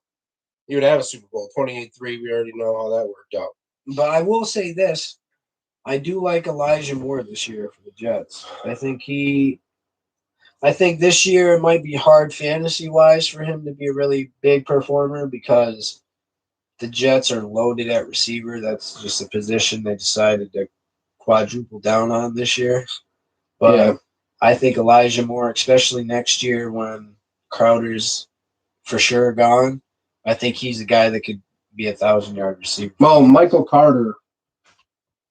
he would have a Super Bowl. 28-3, we already know how that worked out. But I will say this. I do like Elijah Moore this year for the Jets. I think this year it might be hard fantasy-wise for him to be a really big performer because the Jets are loaded at receiver. That's just a position they decided to quadruple down on this year. But Yeah. I think Elijah Moore, especially next year when Crowder's for sure gone, I think he's a guy that could be a 1,000-yard receiver. Well, Michael Carter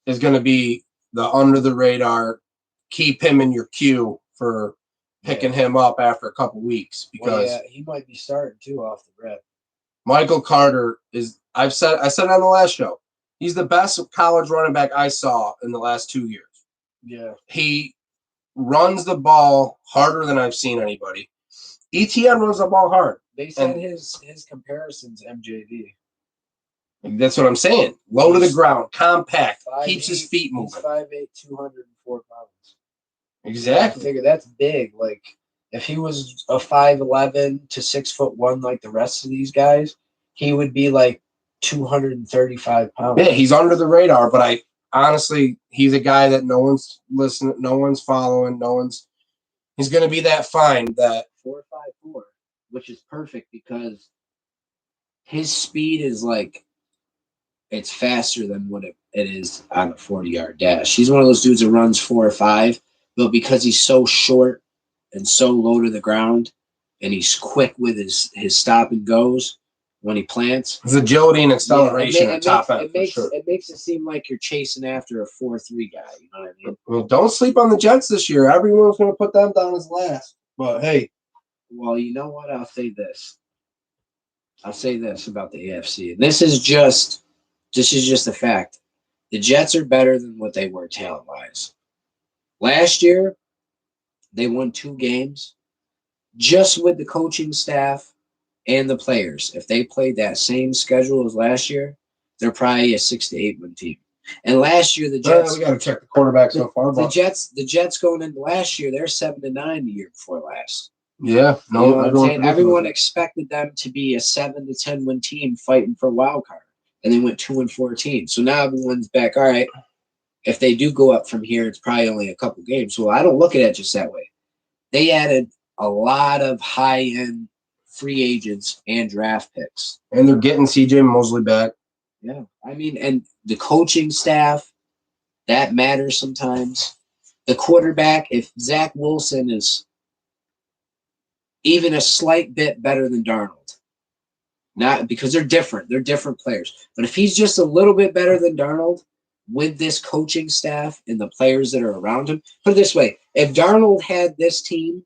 is going to be the under-the-radar. Keep him in your queue for picking him up after a couple weeks because he might be starting too off the rip. Michael Carter is. I said it on the last show. He's the best college running back I saw in the last 2 years. Yeah, he runs the ball harder than I've seen anybody. ETN runs the ball hard. They said his comparisons MJD. That's what I'm saying. Low to the ground, compact, keeps his feet moving. He's 5'8", 204 pounds. Exactly. I figure that's big. Like if he was a 5'11" to 6'1" like the rest of these guys, he would be like 235 pounds. Yeah, he's under the radar, but honestly, he's a guy that no one's listening, no one's following, he's going to be that fine that 4.54, which is perfect because his speed is like it's faster than what it is on a 40-yard dash. He's one of those dudes that runs 4 or 5, but because he's so short and so low to the ground, and he's quick with his stop and goes when he plants. His agility and acceleration are top end for sure. It makes it seem like you're chasing after a 4-3 guy. You know what I mean? Well, don't sleep on the Jets this year. Everyone's going to put them down as last. But hey. Well, you know what? I'll say this about the AFC. And this is just a fact. The Jets are better than what they were talent-wise. Last year, they won 2 games just with the coaching staff and the players. If they played that same schedule as last year, they're probably a 6 to 8 win team. And last year, the Jets. We got to check the quarterback so far. The Jets going into last year, they're 7 to 9 the year before last. Yeah, no, you know what I'm saying? Everyone expected them to be a 7 to 10 win team fighting for a wild card, and they went 2-14. So now everyone's back. All right, if they do go up from here, it's probably only a couple games. Well, I don't look at it just that way. They added a lot of high-end free agents and draft picks, and they're getting CJ Mosley back. Yeah, I mean, and the coaching staff that matters sometimes. The quarterback, if Zach Wilson is even a slight bit better than Darnold. Not because they're different players. But if he's just a little bit better than Darnold with this coaching staff and the players that are around him, put it this way, if Darnold had this team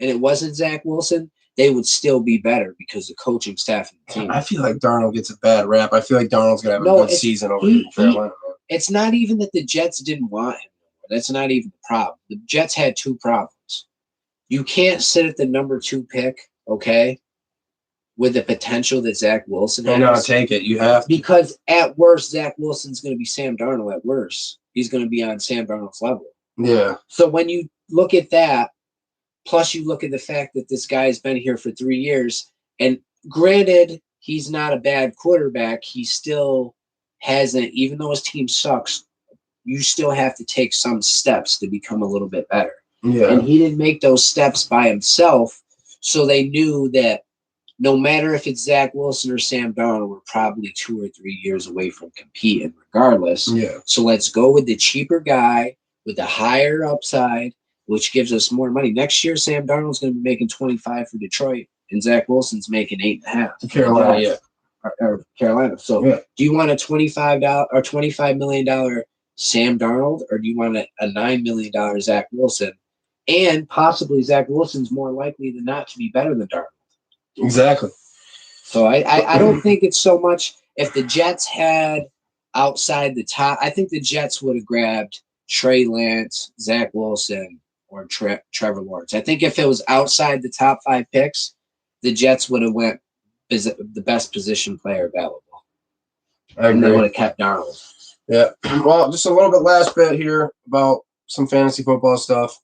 and it wasn't Zach Wilson, they would still be better because the coaching staff and the team. I feel like Darnold gets a bad rap. I feel like Darnold's going to have a good season over in Carolina. It's not even that the Jets didn't want him. That's not even the problem. The Jets had 2 problems. You can't sit at the number 2 pick, okay, with the potential that Zach Wilson has. No, take it. You have to. Because at worst, Zach Wilson's going to be Sam Darnold at worst. He's going to be on Sam Darnold's level. Yeah. So when you look at that, plus you look at the fact that this guy's been here for 3 years, and granted, he's not a bad quarterback. He still hasn't, even though his team sucks, you still have to take some steps to become a little bit better. Yeah. And he didn't make those steps by himself, so they knew that no matter if it's Zach Wilson or Sam Darnold, we're probably 2 or 3 years away from competing regardless. Yeah. So let's go with the cheaper guy with the higher upside, which gives us more money. Next year, Sam Darnold's going to be making 25 for Detroit, and Zach Wilson's making 8.5. Carolina, yeah. Or Carolina. So do you want a $25 million Sam Darnold, or do you want a $9 million Zach Wilson? And possibly Zach Wilson's more likely than not to be better than Darnold. Exactly. So I don't think it's so much if the Jets had outside the top. I think the Jets would have grabbed Trey Lance, Zach Wilson, or Trevor Lawrence. I think if it was outside the top 5 picks, the Jets would have went the best position player available. I agree. And they would have kept Darnold. Yeah. Well, just a little bit last bit here about some fantasy football stuff.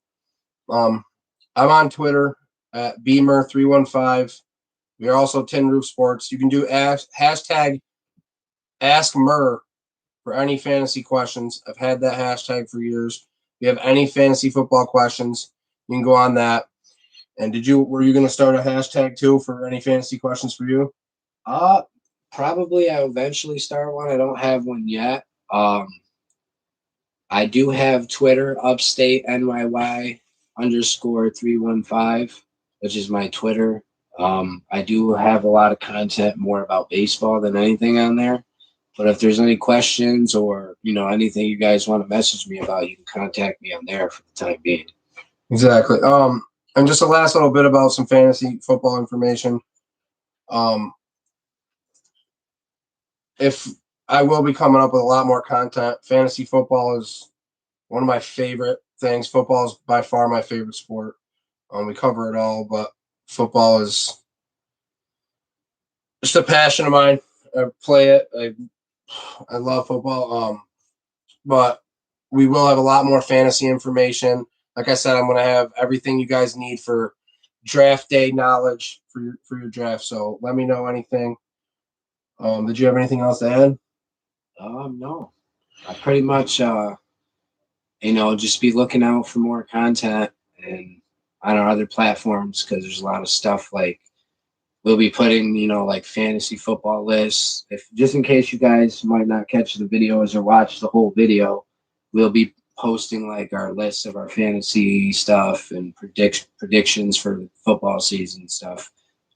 I'm on Twitter at Beamer315. We are also Tin Roof Sports. You can do hashtag Ask Mur for any fantasy questions. I've had that hashtag for years. If you have any fantasy football questions, you can go on that. And were you going to start a hashtag too for any fantasy questions for you? Probably I'll eventually start one. I don't have one yet. I do have Twitter, Upstate NYY _315, which is my Twitter. I do have a lot of content more about baseball than anything on there. But if there's any questions or, anything you guys want to message me about, you can contact me on there for the time being. Exactly. And just a last little bit about some fantasy football information. If I will be coming up with a lot more content. Fantasy football is one of my favorite things. Football is by far my favorite sport. We cover it all, but football is just a passion of mine. I play it. I love football. But we will have a lot more fantasy information. Like I said, I'm going to have everything you guys need for draft day knowledge for your draft. So let me know anything. Did you have anything else to add? No. I pretty much, just be looking out for more content and on our other platforms because there's a lot of stuff like we'll be putting, like fantasy football lists. If just in case you guys might not catch the videos or watch the whole video, we'll be posting like our lists of our fantasy stuff and predictions for football season stuff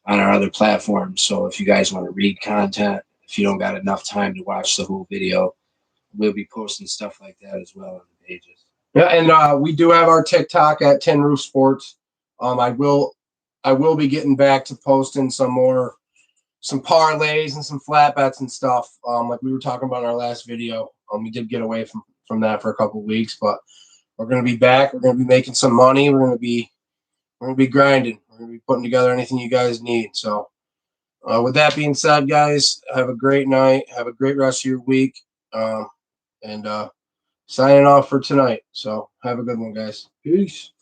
on our other platforms. So if you guys want to read content, if you don't got enough time to watch the whole video, we'll be posting stuff like that as well on the pages. Yeah, and we do have our TikTok at Tin Roof Sports. I will be getting back to posting some parlays and some flat bets and stuff. Like we were talking about in our last video. We did get away from that for a couple of weeks, but we're going to be back. We're going to be making some money. We're going to be grinding. We're going to be putting together anything you guys need. So, with that being said, guys, have a great night. Have a great rest of your week. And signing off for tonight. So, have a good one, guys. Peace.